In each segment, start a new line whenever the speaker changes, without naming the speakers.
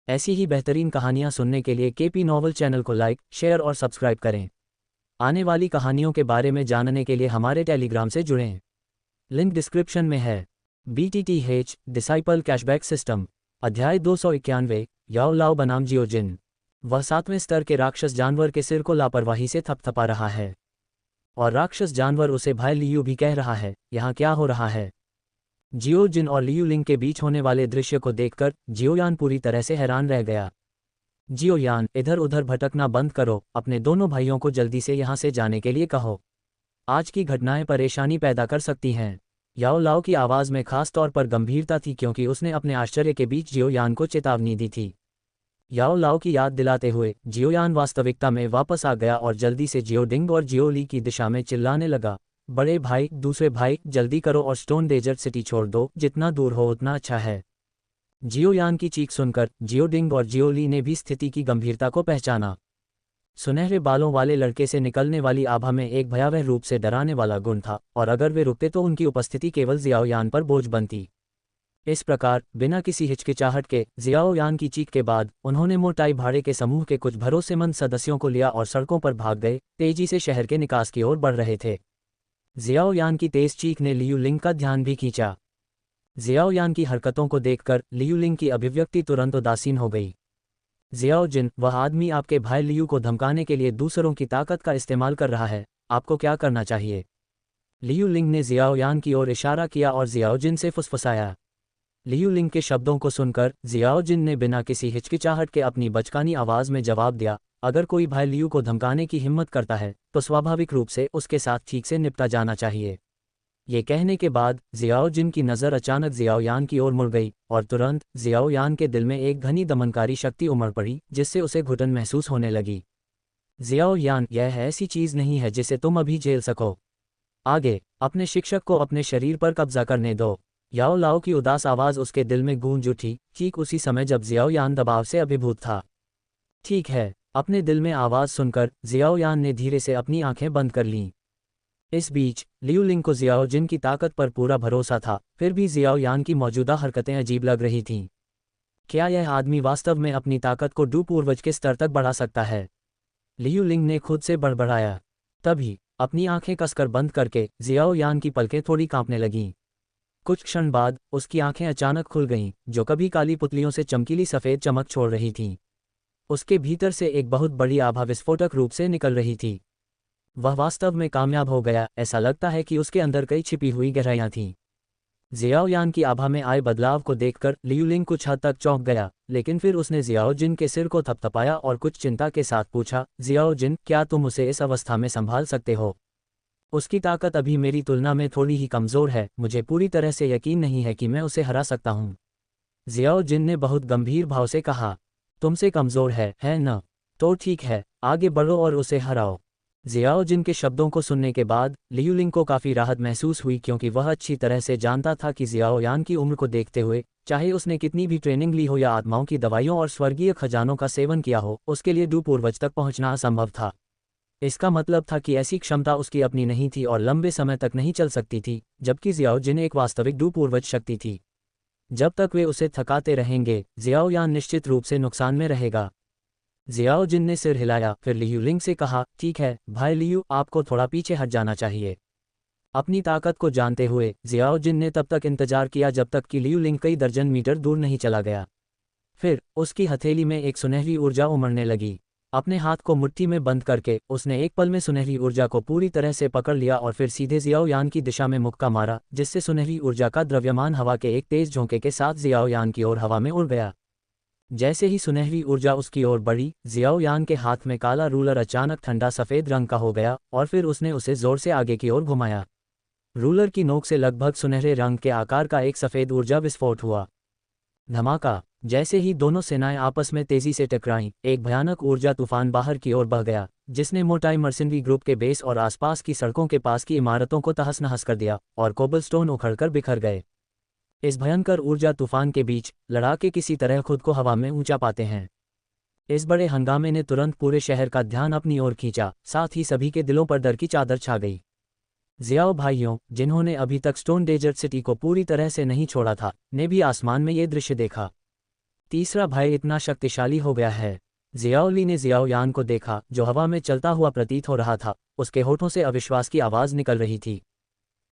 ऐसी ही बेहतरीन कहानियाँ सुनने के लिए केपी नॉवल चैनल को लाइक, शेयर और सब्सक्राइब करें। आने वाली कहानियों के बारे में जानने के लिए हमारे टेलीग्राम से जुड़ें। लिंक डिस्क्रिप्शन में है। BTTH डिसाइपल कैशबैक सिस्टम अध्याय 291 याओ लाओ बनाम जियोजिन। वह 7वें स्तर के राक्षस जानवर के सिर को लापरवाही से थपथपा रहा है और राक्षस जानवर उसे भाई लियू भी कह रहा है। यहाँ क्या हो रहा है? जियोजिन और लियू लिंग के बीच होने वाले दृश्य को देखकर जियोयान पूरी तरह से हैरान रह गया। जियोयान, इधर उधर भटकना बंद करो, अपने दोनों भाइयों को जल्दी से यहाँ से जाने के लिए कहो। आज की घटनाएं परेशानी पैदा कर सकती हैं। याओ लाओ की आवाज़ में खास तौर पर गंभीरता थी क्योंकि उसने अपने आश्चर्य के बीच जियोयान को चेतावनी दी थी। याओ लाओ की याद दिलाते हुए जियोयान वास्तविकता में वापस आ गया और जल्दी से जियोडिंग और जियोली की दिशा में चिल्लाने लगा, बड़े भाई, दूसरे भाई, जल्दी करो और स्टोन डेजर्ट सिटी छोड़ दो, जितना दूर हो उतना अच्छा है। जियोयान की चीख सुनकर जियोडिंग और जियोली ने भी स्थिति की गंभीरता को पहचाना। सुनहरे बालों वाले लड़के से निकलने वाली आभा में एक भयावह रूप से डराने वाला गुण था और अगर वे रुकते तो उनकी उपस्थिति केवल जियाओयान पर बोझ बनती। इस प्रकार बिना किसी हिचकिचाहट के जियाओयान की चीख के बाद उन्होंने मोटाई भाड़े के समूह के कुछ भरोसेमंद सदस्यों को लिया और सड़कों पर भाग गए, तेजी से शहर के निकास की ओर बढ़ रहे थे। जियाओयान की तेज चीख ने लियू लिंग का ध्यान भी खींचा। जियाओयान की हरकतों को देखकर लियू लिंग की अभिव्यक्ति तुरंत उदासीन हो गई। जियाओजिन, वह आदमी आपके भाई लियू को धमकाने के लिए दूसरों की ताकत का इस्तेमाल कर रहा है, आपको क्या करना चाहिए? लियू लिंग ने जियाओयान की ओर इशारा किया और जियाओजिन से फुसफुसाया। लियू लिंग के शब्दों को सुनकर जियाओजिन ने बिना किसी हिचकिचाहट के अपनी बचकानी आवाज़ में जवाब दिया, अगर कोई भाई लियू को धमकाने की हिम्मत करता है तो स्वाभाविक रूप से उसके साथ ठीक से निपटा जाना चाहिए। ये कहने के बाद जियाओजिन की नज़र अचानक जियाओयान की ओर मुड़ गई और तुरंत जियाओयान के दिल में एक घनी दमनकारी शक्ति उमड़ पड़ी जिससे उसे घुटन महसूस होने लगी। जियाओयान, यह ऐसी चीज़ नहीं है जिसे तुम अभी झेल सको। आगे अपने शिक्षक को अपने शरीर पर कब्जा करने दो। याओ लाओ की उदास आवाज़ उसके दिल में गूंज उठी, ठीक उसी समय जब जियाओयान दबाव से अभिभूत था। ठीक है, अपने दिल में आवाज़ सुनकर जियाओयान ने धीरे से अपनी आंखें बंद कर लीं। इस बीच लियू लिंग को जियाओजिन की ताकत पर पूरा भरोसा था, फिर भी जियाओयान की मौजूदा हरकतें अजीब लग रही थीं। क्या यह आदमी वास्तव में अपनी ताकत को डू पूर्वज के स्तर तक बढ़ा सकता है? लियू लिंग ने खुद से बड़बड़ाया। तभी अपनी आंखें कसकर बंद करके जियाओयान की पलकें थोड़ी कांपने लगीं। कुछ क्षण बाद उसकी आंखें अचानक खुल गईं, जो कभी काली पुतलियों से चमकीली सफ़ेद चमक छोड़ रही थीं। उसके भीतर से एक बहुत बड़ी आभा विस्फोटक रूप से निकल रही थी। वह वास्तव में कामयाब हो गया, ऐसा लगता है कि उसके अंदर कई छिपी हुई गहराइयां थीं। जियाओयान की आभा में आए बदलाव को देखकर लियू लिंग कुछ हद तक चौंक गया, लेकिन फिर उसने जियाओजिन के सिर को थपथपाया और कुछ चिंता के साथ पूछा, जियाओजिन, क्या तुम उसे इस अवस्था में संभाल सकते हो? उसकी ताकत अभी मेरी तुलना में थोड़ी ही कमज़ोर है, मुझे पूरी तरह से यकीन नहीं है कि मैं उसे हरा सकता हूँ। जियाओजिन ने बहुत गंभीर भाव से कहा। तुमसे कमज़ोर है न? तो ठीक है, आगे बढ़ो और उसे हराओ। जियाओजिन के शब्दों को सुनने के बाद लियू लिंग को काफ़ी राहत महसूस हुई क्योंकि वह अच्छी तरह से जानता था कि जियाओयान की उम्र को देखते हुए, चाहे उसने कितनी भी ट्रेनिंग ली हो या आत्माओं की दवाइयों और स्वर्गीय खजानों का सेवन किया हो, उसके लिए डू पूर्वज तक पहुंचना असंभव था। इसका मतलब था कि ऐसी क्षमता उसकी अपनी नहीं थी और लंबे समय तक नहीं चल सकती थी, जबकि जियाओजिन एक वास्तविक डू पूर्वज शक्ति थी। जब तक वे उसे थकाते रहेंगे, जियाओयान निश्चित रूप से नुकसान में रहेगा। जियाओजिन ने सिर हिलाया, फिर लियू लिंग से कहा, ठीक है भाई लियू, आपको थोड़ा पीछे हट जाना चाहिए। अपनी ताकत को जानते हुए जियाओजिन ने तब तक इंतजार किया जब तक कि लियू लिंग कई दर्जन मीटर दूर नहीं चला गया। फिर उसकी हथेली में एक सुनहरी ऊर्जा उमड़ने लगी। अपने हाथ को मुट्ठी में बंद करके उसने एक पल में सुनहरी ऊर्जा को पूरी तरह से पकड़ लिया और फिर सीधे जियाओयान की दिशा में मुक्का मारा, जिससे सुनहरी ऊर्जा का द्रव्यमान हवा के एक तेज झोंके के साथ जियाओयान की ओर हवा में उड़ गया। जैसे ही सुनहरी ऊर्जा उसकी ओर बढ़ी, जियाओयान के हाथ में काला रूलर अचानक ठंडा सफ़ेद रंग का हो गया और फिर उसने उसे जोर से आगे की ओर घुमाया। रूलर की नोक से लगभग सुनहरे रंग के आकार का एक सफ़ेद ऊर्जा विस्फोट हुआ। धमाका! जैसे ही दोनों सेनाएं आपस में तेजी से टकराईं, एक भयानक ऊर्जा तूफान बाहर की ओर बह गया, जिसने मोटाई मर्सिनरी ग्रुप के बेस और आसपास की सड़कों के पास की इमारतों को तहस नहस कर दिया और कोबलस्टोन उखड़कर बिखर गए। इस भयंकर ऊर्जा तूफान के बीच लड़ाके किसी तरह खुद को हवा में ऊंचा पाते हैं। इस बड़े हंगामे ने तुरंत पूरे शहर का ध्यान अपनी ओर खींचा, साथ ही सभी के दिलों पर डर की चादर छा गई। जियाओ भाइयों, जिन्होंने अभी तक स्टोन डेजर्ट सिटी को पूरी तरह से नहीं छोड़ा था, ने भी आसमान में ये दृश्य देखा। तीसरा भाई इतना शक्तिशाली हो गया है। जियाओली ने जियाओयान को देखा जो हवा में चलता हुआ प्रतीत हो रहा था, उसके होठों से अविश्वास की आवाज़ निकल रही थी।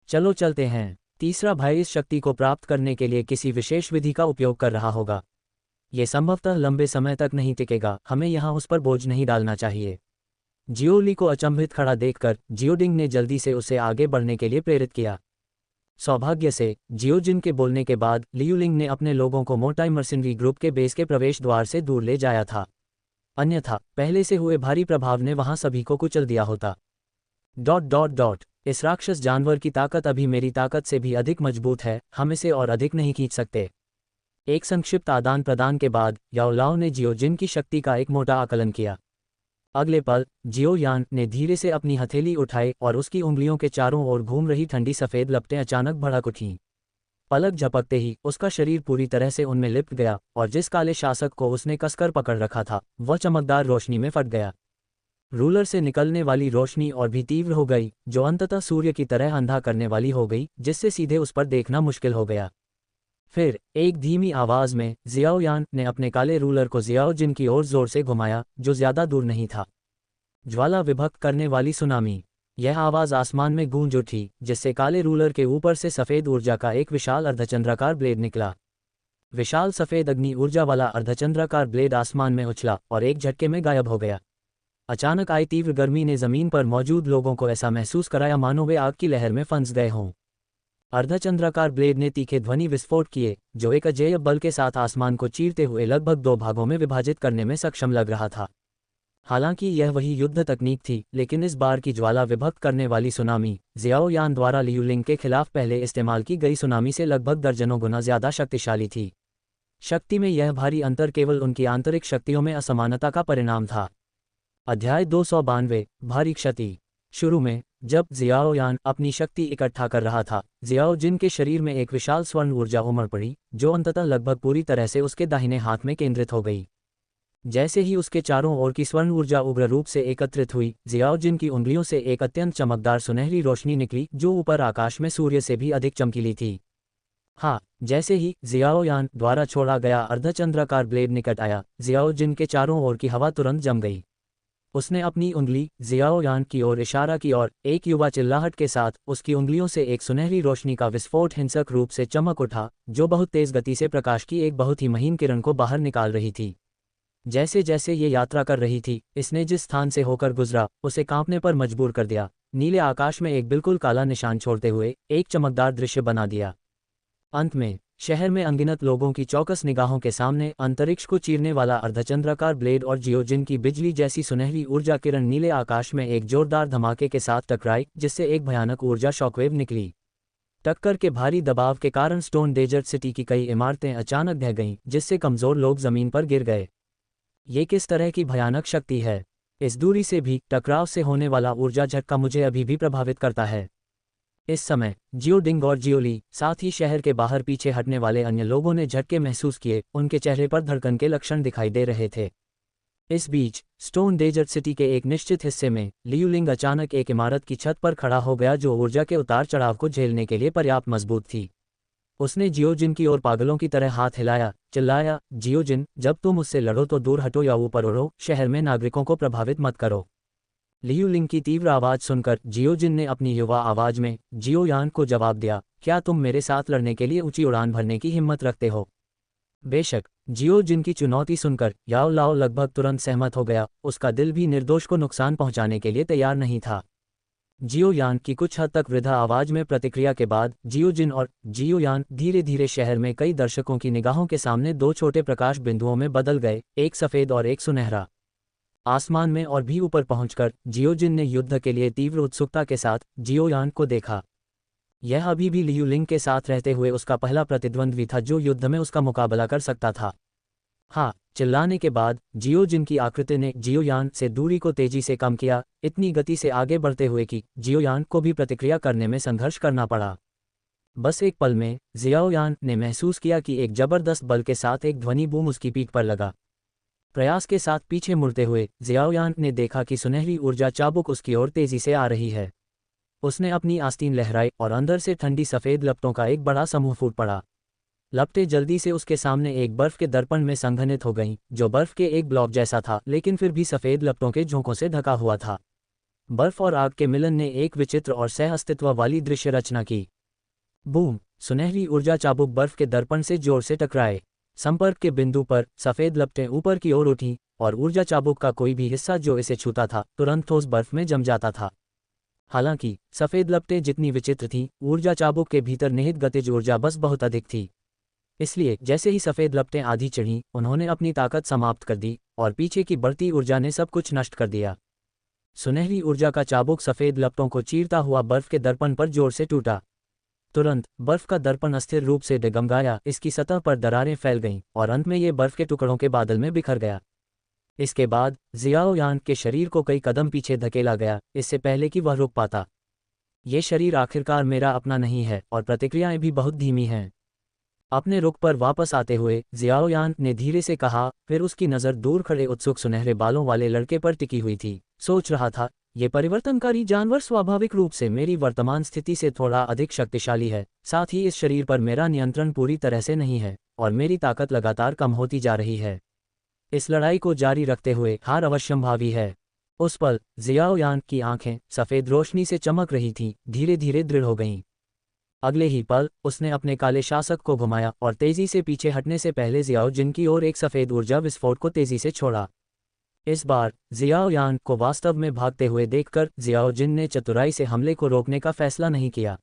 चलो चलते हैं। तीसरा भाई इस शक्ति को प्राप्त करने के लिए किसी विशेष विधि का उपयोग कर रहा होगा। ये संभवतः लंबे समय तक नहीं टिकेगा, हमें यहाँ उस पर बोझ नहीं डालना चाहिए। जियोली को अचंभित खड़ा देखकर जियोडिंग ने जल्दी से उसे आगे बढ़ने के लिए प्रेरित किया। सौभाग्य से जियोजिन के बोलने के बाद लियूलिंग ने अपने लोगों को मोटाई मर्सिनरी ग्रुप के बेस के प्रवेश द्वार से दूर ले जाया था, अन्यथा पहले से हुए भारी प्रभाव ने वहां सभी को कुचल दिया होता। ... इस राक्षस जानवर की ताकत अभी मेरी ताकत से भी अधिक मजबूत है, हम इसे और अधिक नहीं खींच सकते। एक संक्षिप्त आदान प्रदान के बाद याओ लाओ ने जियोजिन की शक्ति का एक मोटा आकलन किया। अगले पल जियोयान ने धीरे से अपनी हथेली उठाई और उसकी उंगलियों के चारों ओर घूम रही ठंडी सफ़ेद लपटें अचानक भड़क उठीं। पलक झपकते ही उसका शरीर पूरी तरह से उनमें लिपट गया और जिस काले शासक को उसने कसकर पकड़ रखा था वह चमकदार रोशनी में फट गया। रूलर से निकलने वाली रोशनी और भी तीव्र हो गई, जो अंततः सूर्य की तरह अंधा करने वाली हो गई, जिससे सीधे उस पर देखना मुश्किल हो गया। फिर एक धीमी आवाज में जियाओयान ने अपने काले रूलर को जियाओजिन की ओर जोर से घुमाया, जो ज्यादा दूर नहीं था। ज्वाला विभक्त करने वाली सुनामी। यह आवाज आसमान में गूंज उठी, जिससे काले रूलर के ऊपर से सफेद ऊर्जा का एक विशाल अर्धचंद्राकार ब्लेड निकला। विशाल सफेद अग्नि ऊर्जा वाला अर्धचंद्राकार ब्लेड आसमान में उछला और एक झटके में गायब हो गया। अचानक आई तीव्र गर्मी ने जमीन पर मौजूद लोगों को ऐसा महसूस कराया मानो वे आग की लहर में फंस गए हों। अर्धचंद्राकार ब्लेड ने तीखे ध्वनि विस्फोट किए, जो एक अजेय बल के साथ आसमान को चीरते हुए लगभग 2 भागों में विभाजित करने में सक्षम लग रहा था। हालांकि यह वही युद्ध तकनीक थी, लेकिन इस बार की ज्वाला विभक्त करने वाली सुनामी जियाओयान द्वारा लियूलिंग के खिलाफ पहले इस्तेमाल की गई सुनामी से लगभग दर्जनों गुना ज्यादा शक्तिशाली थी। शक्ति में यह भारी अंतर केवल उनकी आंतरिक शक्तियों में असमानता का परिणाम था। अध्याय 292 भारी क्षति। शुरू में जब जियाओयान अपनी शक्ति इकट्ठा कर रहा था, जियाओजिन के शरीर में एक विशाल स्वर्ण ऊर्जा उमड़ पड़ी, जो अंततः लगभग पूरी तरह से उसके दाहिने हाथ में केंद्रित हो गई। जैसे ही उसके चारों ओर की स्वर्ण ऊर्जा उग्र रूप से एकत्रित हुई, जियाओजिन की उंगलियों से एक अत्यंत चमकदार सुनहरी रोशनी निकली, जो ऊपर आकाश में सूर्य से भी अधिक चमकीली थी। हाँ, जैसे ही जियाओयान द्वारा छोड़ा गया अर्धचंद्राकार ब्लेड निकट आया, जियाओजिन के चारों ओर की हवा तुरंत जम गई। उसने अपनी उंगली जियाओयान की ओर इशारा की और एक युवा चिल्लाहट के साथ उसकी उंगलियों से एक सुनहरी रोशनी का विस्फोट हिंसक रूप से चमक उठा, जो बहुत तेज गति से प्रकाश की एक बहुत ही महीन किरण को बाहर निकाल रही थी। जैसे जैसे ये यात्रा कर रही थी, इसने जिस स्थान से होकर गुजरा उसे कांपने पर मजबूर कर दिया, नीले आकाश में एक बिल्कुल काला निशान छोड़ते हुए एक चमकदार दृश्य बना दिया। अंत में शहर में अनगिनत लोगों की चौकस निगाहों के सामने अंतरिक्ष को चीरने वाला अर्धचंद्राकार ब्लेड और जियोजिन की बिजली जैसी सुनहरी ऊर्जा किरण नीले आकाश में एक जोरदार धमाके के साथ टकराई, जिससे एक भयानक ऊर्जा शॉकवेव निकली। टक्कर के भारी दबाव के कारण स्टोन डेजर्ट सिटी की कई इमारतें अचानक ढह गईं, जिससे कमजोर लोग जमीन पर गिर गए। ये किस तरह की भयानक शक्ति है? इस दूरी से भी टकराव से होने वाला ऊर्जा झटका मुझे अभी भी प्रभावित करता है। इस समय जियोडिंग और जियोली, साथ ही शहर के बाहर पीछे हटने वाले अन्य लोगों ने झटके महसूस किए, उनके चेहरे पर धड़कन के लक्षण दिखाई दे रहे थे। इस बीच स्टोन डेजर्ट सिटी के एक निश्चित हिस्से में लियूलिंग अचानक एक इमारत की छत पर खड़ा हो गया, जो ऊर्जा के उतार चढ़ाव को झेलने के लिए पर्याप्त मजबूत थी। उसने जियोजिन की ओर पागलों की तरह हाथ हिलाया, चिल्लाया, जियोजिन, जब तुम उससे लड़ो तो दूर हटो या ऊपर उड़ो, शहर में नागरिकों को प्रभावित मत करो। लियूलिंग की तीव्र आवाज सुनकर जियोजिन ने अपनी युवा आवाज में जियोयान को जवाब दिया, क्या तुम मेरे साथ लड़ने के लिए ऊंची उड़ान भरने की हिम्मत रखते हो? बेशक। जियोजिन की चुनौती सुनकर याओ लाओ लगभग तुरंत सहमत हो गया, उसका दिल भी निर्दोष को नुकसान पहुंचाने के लिए तैयार नहीं था। जियोयान की कुछ हद तक वृद्धा आवाज में प्रतिक्रिया के बाद जियोजिन और जियोयान धीरे धीरे शहर में कई दर्शकों की निगाहों के सामने 2 छोटे प्रकाश बिंदुओं में बदल गए, एक सफेद और एक सुनहरा। आसमान में और भी ऊपर पहुंचकर जियोजिन ने युद्ध के लिए तीव्र उत्सुकता के साथ जियोयान को देखा। यह अभी भी लियूलिंग के साथ रहते हुए उसका पहला प्रतिद्वंद्वी था जो युद्ध में उसका मुकाबला कर सकता था। हाँ, चिल्लाने के बाद जियोजिन की आकृति ने जियोयान से दूरी को तेजी से कम किया, इतनी गति से आगे बढ़ते हुए कि जियोयान को भी प्रतिक्रिया करने में संघर्ष करना पड़ा। बस एक पल में जियाओयान ने महसूस किया कि एक जबरदस्त बल के साथ एक ध्वनि बूम उसकी पीठ पर लगा। प्रयास के साथ पीछे मुड़ते हुए जियाओयान ने देखा कि सुनहरी ऊर्जा चाबुक उसकी ओर तेजी से आ रही है। उसने अपनी आस्तीन लहराई और अंदर से ठंडी सफ़ेद लपटों का एक बड़ा समूह फूट पड़ा। लपटें जल्दी से उसके सामने एक बर्फ के दर्पण में संघनित हो गईं, जो बर्फ के एक ब्लॉक जैसा था लेकिन फिर भी सफ़ेद लपटों के झोंकों से ढका हुआ था। बर्फ और आग के मिलन ने एक विचित्र और सह अस्तित्व वाली दृश्य रचना की। बूम! सुनहरी ऊर्जा चाबुक बर्फ के दर्पण से जोर से टकराए। संपर्क के बिंदु पर सफ़ेद लपटें ऊपर की ओर उठीं और ऊर्जा चाबुक का कोई भी हिस्सा जो इसे छूता था तुरंत ठोस बर्फ में जम जाता था। हालांकि सफ़ेद लपटें जितनी विचित्र थीं, ऊर्जा चाबुक के भीतर निहित गतिज ऊर्जा बस बहुत अधिक थी। इसलिए जैसे ही सफ़ेद लपटें आधी चढ़ीं, उन्होंने अपनी ताकत समाप्त कर दी और पीछे की बढ़ती ऊर्जा ने सब कुछ नष्ट कर दिया। सुनहरी ऊर्जा का चाबुक सफ़ेद लपटों को चीरता हुआ बर्फ के दर्पण पर जोर से टूटा। तुरंत बर्फ का दर्पण अस्थिर रूप से डगमगाया, इसकी सतह पर दरारें फैल गईं और अंत में ये बर्फ के टुकड़ों के बादल में बिखर गया। इसके बाद जियाओ यान के शरीर को कई कदम पीछे धकेला गया, इससे पहले कि वह रुक पाता। ये शरीर आखिरकार मेरा अपना नहीं है और प्रतिक्रियाएं भी बहुत धीमी हैं। अपने रुख पर वापस आते हुए जियाओ यान ने धीरे से कहा, फिर उसकी नज़र दूर खड़े उत्सुक सुनहरे बालों वाले लड़के पर टिकी हुई थी। सोच रहा था, ये परिवर्तनकारी जानवर स्वाभाविक रूप से मेरी वर्तमान स्थिति से थोड़ा अधिक शक्तिशाली है, साथ ही इस शरीर पर मेरा नियंत्रण पूरी तरह से नहीं है और मेरी ताकत लगातार कम होती जा रही है। इस लड़ाई को जारी रखते हुए हार अवश्यंभावी है। उस पल जियाओ यान की आंखें सफ़ेद रोशनी से चमक रही थीं, धीरे धीरे दृढ़ हो गईं। अगले ही पल उसने अपने काले शासक को घुमाया और तेजी से पीछे हटने से पहले जियाओ जिन की ओर एक सफ़ेद ऊर्जा विस्फोट को तेजी से छोड़ा। इस बार जियाओ यान को वास्तव में भागते हुए देखकर जियाओ जिन ने चतुराई से हमले को रोकने का फैसला नहीं किया।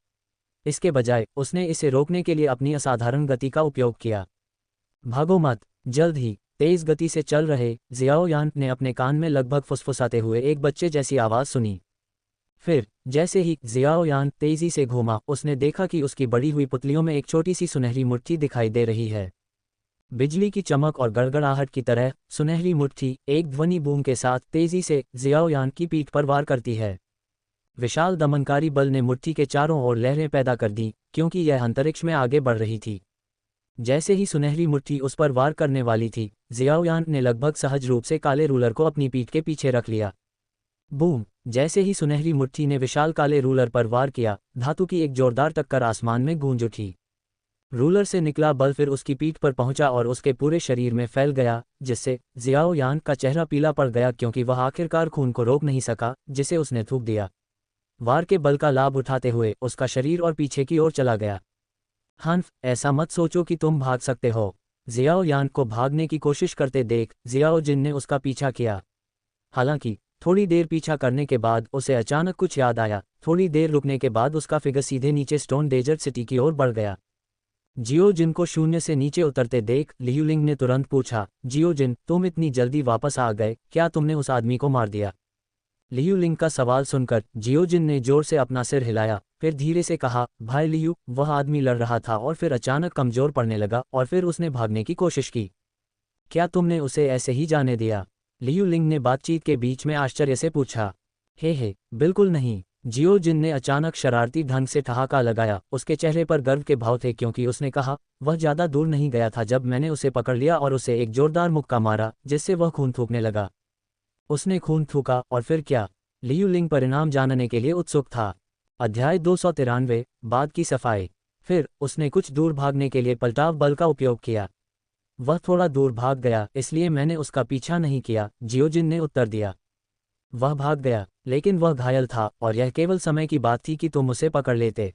इसके बजाय उसने इसे रोकने के लिए अपनी असाधारण गति का उपयोग किया। भागो मत! जल्द ही तेज गति से चल रहे जियाओ यान ने अपने कान में लगभग फुसफुसाते हुए एक बच्चे जैसी आवाज़ सुनी। फिर जैसे ही जियाओ यान तेजी से घूमा, उसने देखा कि उसकी बड़ी हुई पुतलियों में एक छोटी सी सुनहरी मुट्ठी दिखाई दे रही है। बिजली की चमक और गड़गड़ाहट की तरह सुनहरी मुट्ठी एक ध्वनि बूम के साथ तेजी से जियाओ यान की पीठ पर वार करती है। विशाल दमनकारी बल ने मुट्ठी के चारों ओर लहरें पैदा कर दी, क्योंकि यह अंतरिक्ष में आगे बढ़ रही थी। जैसे ही सुनहरी मुट्ठी उस पर वार करने वाली थी, जियाओ यान ने लगभग सहज रूप से काले रूलर को अपनी पीठ के पीछे रख लिया। बूम! जैसे ही सुनहरी मुट्ठी ने विशाल काले रूलर पर वार किया, धातु की एक जोरदार टक्कर आसमान में गूंज उठी। रूलर से निकला बल फिर उसकी पीठ पर पहुंचा और उसके पूरे शरीर में फैल गया, जिससे जियाओ यान का चेहरा पीला पड़ गया, क्योंकि वह आखिरकार खून को रोक नहीं सका जिसे उसने थूक दिया। वार के बल का लाभ उठाते हुए उसका शरीर और पीछे की ओर चला गया। हन्फ, ऐसा मत सोचो कि तुम भाग सकते हो। जियाओ यान को भागने की कोशिश करते देख जियाओ जिन ने उसका पीछा किया। हालांकि थोड़ी देर पीछा करने के बाद उसे अचानक कुछ याद आया। थोड़ी देर रुकने के बाद उसका फिगर सीधे नीचे स्टोन डेजर्ट सिटी की ओर बढ़ गया। जियो जिन को शून्य से नीचे उतरते देख लियूलिंग ने तुरंत पूछा, जियो जिन, तुम इतनी जल्दी वापस आ गए, क्या तुमने उस आदमी को मार दिया? लियूलिंग का सवाल सुनकर जियो जिन ने जोर से अपना सिर हिलाया, फिर धीरे से कहा, भाई लियू, वह आदमी लड़ रहा था और फिर अचानक कमजोर पड़ने लगा और फिर उसने भागने की कोशिश की। क्या तुमने उसे ऐसे ही जाने दिया? लियूलिंग ने बातचीत के बीच में आश्चर्य से पूछा। हे, बिल्कुल नहीं। जियो जिन ने अचानक शरारती ढंग से ठहाका लगाया। उसके चेहरे पर गर्व के भाव थे, क्योंकि उसने कहा, वह ज़्यादा दूर नहीं गया था जब मैंने उसे पकड़ लिया और उसे एक जोरदार मुक्का मारा, जिससे वह खून थूकने लगा। उसने खून थूका और फिर क्या? लियूलिंग परिणाम जानने के लिए उत्सुक था। अध्याय 293, बाद की सफाई। फिर उसने कुछ दूर भागने के लिए पलटाव बल का उपयोग किया। वह थोड़ा दूर भाग गया, इसलिए मैंने उसका पीछा नहीं किया, जियो जिन ने उत्तर दिया। वह भाग गया, लेकिन वह घायल था और यह केवल समय की बात थी कि तुम उसे पकड़ लेते।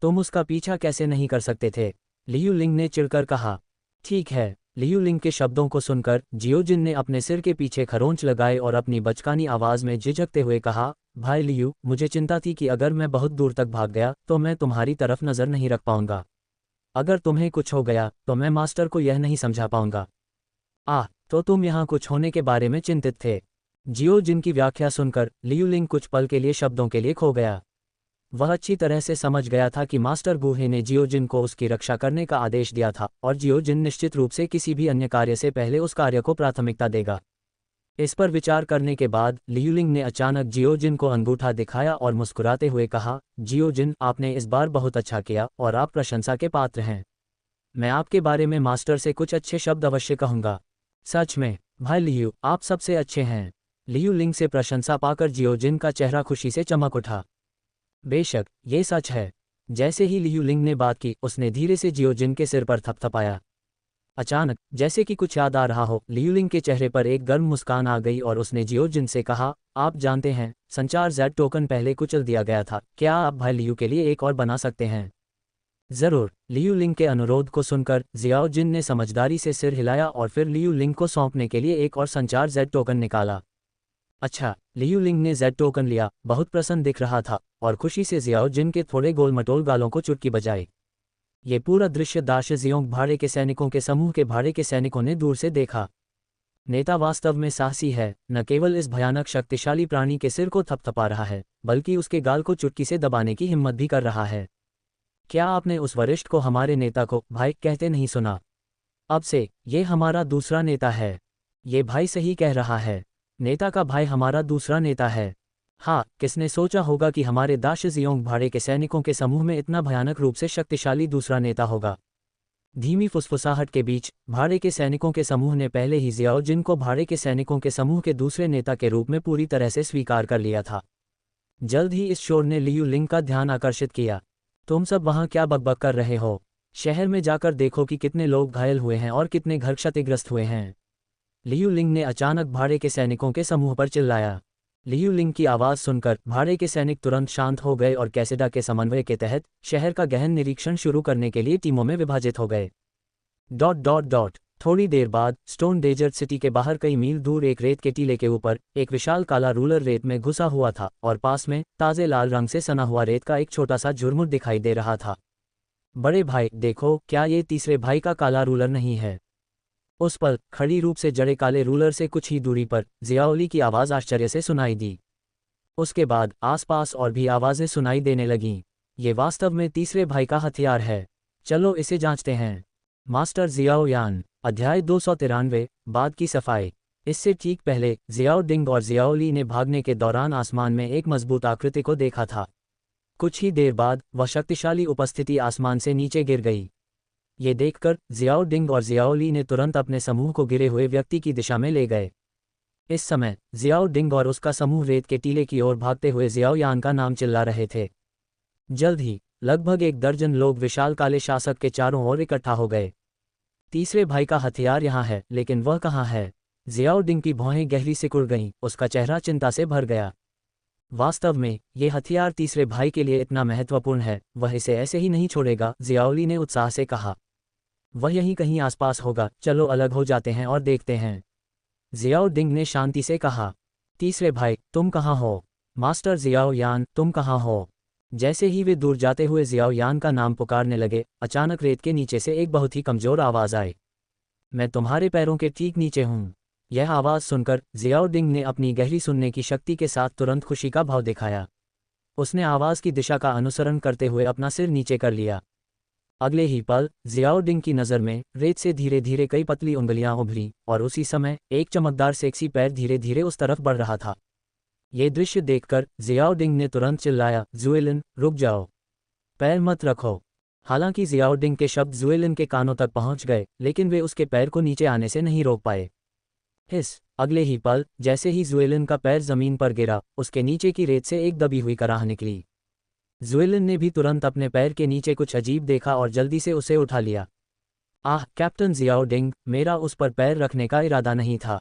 तुम उसका पीछा कैसे नहीं कर सकते थे? लियूलिंग ने चिढ़कर कहा। ठीक है। लियूलिंग के शब्दों को सुनकर जियो जिन ने अपने सिर के पीछे खरोंच लगाए और अपनी बचकानी आवाज में झिझकते हुए कहा, भाई लियू, मुझे चिंता थी कि अगर मैं बहुत दूर तक भाग गया तो मैं तुम्हारी तरफ नजर नहीं रख पाऊंगा। अगर तुम्हें कुछ हो गया तो मैं मास्टर को यह नहीं समझा पाऊंगा। तो तुम यहाँ कुछ होने के बारे में चिंतित थे। जियो जिन की व्याख्या सुनकर लियूलिंग कुछ पल के लिए शब्दों के लिए खो गया। वह अच्छी तरह से समझ गया था कि मास्टर गुहे ने जियो जिन को उसकी रक्षा करने का आदेश दिया था और जियो जिन निश्चित रूप से किसी भी अन्य कार्य से पहले उस कार्य को प्राथमिकता देगा। इस पर विचार करने के बाद लियूलिंग ने अचानक जियो जिन को अंगूठा दिखाया और मुस्कुराते हुए कहा, जियो जिन, आपने इस बार बहुत अच्छा किया और आप प्रशंसा के पात्र हैं। मैं आपके बारे में मास्टर से कुछ अच्छे शब्द अवश्य कहूँगा। सच में भाई लियू, आप सबसे अच्छे हैं। लियूलिंग से प्रशंसा पाकर जियो जिन का चेहरा खुशी से चमक उठा। बेशक ये सच है। जैसे ही लियू लिंग ने बात की, उसने धीरे से जियो जिन के सिर पर थपथपाया। अचानक, जैसे कि कुछ याद आ रहा हो, लियू लिंग के चेहरे पर एक गर्म मुस्कान आ गई और उसने जियो जिन से कहा, आप जानते हैं, संचार Z टोकन पहले कुचल दिया गया था, क्या आप भाई लियू के लिए एक और बना सकते हैं? जरूर। लियू लिंग के अनुरोध को सुनकर जियाओ जिन ने समझदारी से सिर हिलाया और फिर लियू लिंग को सौंपने के लिए एक और संचार Z टोकन निकाला। अच्छा। लियू लिंग ने Z टोकन लिया, बहुत प्रसन्न दिख रहा था और खुशी से जियाओ जिन के थोड़े गोलमटोल गालों को चुटकी बजाई। ये पूरा दृश्य दाशिजियोंग भाड़े के सैनिकों के समूह के भाड़े के सैनिकों ने दूर से देखा। नेता वास्तव में साहसी है, न केवल इस भयानक शक्तिशाली प्राणी के सिर को थपथपा रहा है, बल्कि उसके गाल को चुटकी से दबाने की हिम्मत भी कर रहा है। क्या आपने उस वरिष्ठ को हमारे नेता को भाई कहते नहीं सुना? अब से ये हमारा दूसरा नेता है। ये भाई सही कह रहा है। नेता का भाई हमारा दूसरा नेता है। हाँ, किसने सोचा होगा कि हमारे दाशिजियोंग भाड़े के सैनिकों के समूह में इतना भयानक रूप से शक्तिशाली दूसरा नेता होगा। धीमी फुसफुसाहट के बीच भाड़े के सैनिकों के समूह ने पहले ही जियाओ जिन को भाड़े के सैनिकों के समूह के दूसरे नेता के रूप में पूरी तरह से स्वीकार कर लिया था। जल्द ही इस शोर ने लियू लिंग का ध्यान आकर्षित किया। तुम सब वहाँ क्या बकबक कर रहे हो? शहर में जाकर देखो कि कितने लोग घायल हुए हैं और कितने घर क्षतिग्रस्त हुए हैं। लियू लिंग ने अचानक भाड़े के सैनिकों के समूह पर चिल्लाया। लियू लिंग की आवाज़ सुनकर भाड़े के सैनिक तुरंत शांत हो गए और कैसेडा के समन्वय के तहत शहर का गहन निरीक्षण शुरू करने के लिए टीमों में विभाजित हो गए। थोड़ी देर बाद स्टोन डेजर्ट सिटी के बाहर कई मील दूर एक रेत के टीले के ऊपर एक विशाल काला रूलर रेत में घुसा हुआ था और पास में ताज़े लाल रंग से सना हुआ रेत का एक छोटा सा झुरमुट दिखाई दे रहा था। बड़े भाई देखो, क्या ये तीसरे भाई का काला रूलर नहीं है? उस पल खड़ी रूप से जड़े काले रूलर से कुछ ही दूरी पर जियाओली की आवाज़ आश्चर्य से सुनाई दी। उसके बाद आसपास और भी आवाज़ें सुनाई देने लगीं। ये वास्तव में तीसरे भाई का हथियार है। चलो इसे जांचते हैं। मास्टर जियाओ यान। अध्याय 293 बाद की सफाई। इससे ठीक पहले जियाओ डिंग और जियाओली ने भागने के दौरान आसमान में एक मजबूत आकृति को देखा था। कुछ ही देर बाद वह शक्तिशाली उपस्थिति आसमान से नीचे गिर गई। ये देखकर जियाओ डिंग और जियाओली ने तुरंत अपने समूह को गिरे हुए व्यक्ति की दिशा में ले गए। इस समय जियाओ डिंग और उसका समूह रेत के टीले की ओर भागते हुए जियाओ यान का नाम चिल्ला रहे थे। जल्द ही लगभग 1 दर्जन लोग विशाल काले शासक के चारों ओर इकट्ठा हो गए। तीसरे भाई का हथियार यहाँ है, लेकिन वह कहाँ है? जियाओ डिंग की भौहें गहरी सिकुड़ गईं, उसका चेहरा चिंता से भर गया। वास्तव में ये हथियार तीसरे भाई के लिए इतना महत्वपूर्ण है, वह इसे ऐसे ही नहीं छोड़ेगा, जियाओली ने उत्साह से कहा। वह यहीं कहीं आसपास होगा, चलो अलग हो जाते हैं और देखते हैं। जियाओ डिंग ने शांति से कहा। तीसरे भाई, तुम कहाँ हो? मास्टर जियाओ यान, तुम कहाँ हो? जैसे ही वे दूर जाते हुए जियाओ यान का नाम पुकारने लगे, अचानक रेत के नीचे से एक बहुत ही कमजोर आवाज़ आई। मैं तुम्हारे पैरों के ठीक नीचे हूँ। यह आवाज़ सुनकर जियाओ डिंग ने अपनी गहरी सुनने की शक्ति के साथ तुरंत खुशी का भाव दिखाया। उसने आवाज़ की दिशा का अनुसरण करते हुए अपना सिर नीचे कर लिया। अगले ही पल जियाओ डिंग की नज़र में रेत से धीरे धीरे कई पतली उंगलियां उभरी और उसी समय एक चमकदार सेक्सी पैर धीरे धीरे उस तरफ बढ़ रहा था। ये दृश्य देखकर जियाओ डिंग ने तुरंत चिल्लाया, जुएलिन, रुक जाओ, पैर मत रखो। हालांकि जियाओ डिंग के शब्द जुएलिन के कानों तक पहुंच गए, लेकिन वे उसके पैर को नीचे आने से नहीं रोक पाए। अगले ही पल जैसे ही जुएलिन का पैर जमीन पर गिरा, उसके नीचे की रेत से एक दबी हुई कराह निकली। जुएलिन ने भी तुरंत अपने पैर के नीचे कुछ अजीब देखा और जल्दी से उसे उठा लिया। आह कैप्टन जियाओ डिंग, मेरा उस पर पैर रखने का इरादा नहीं था।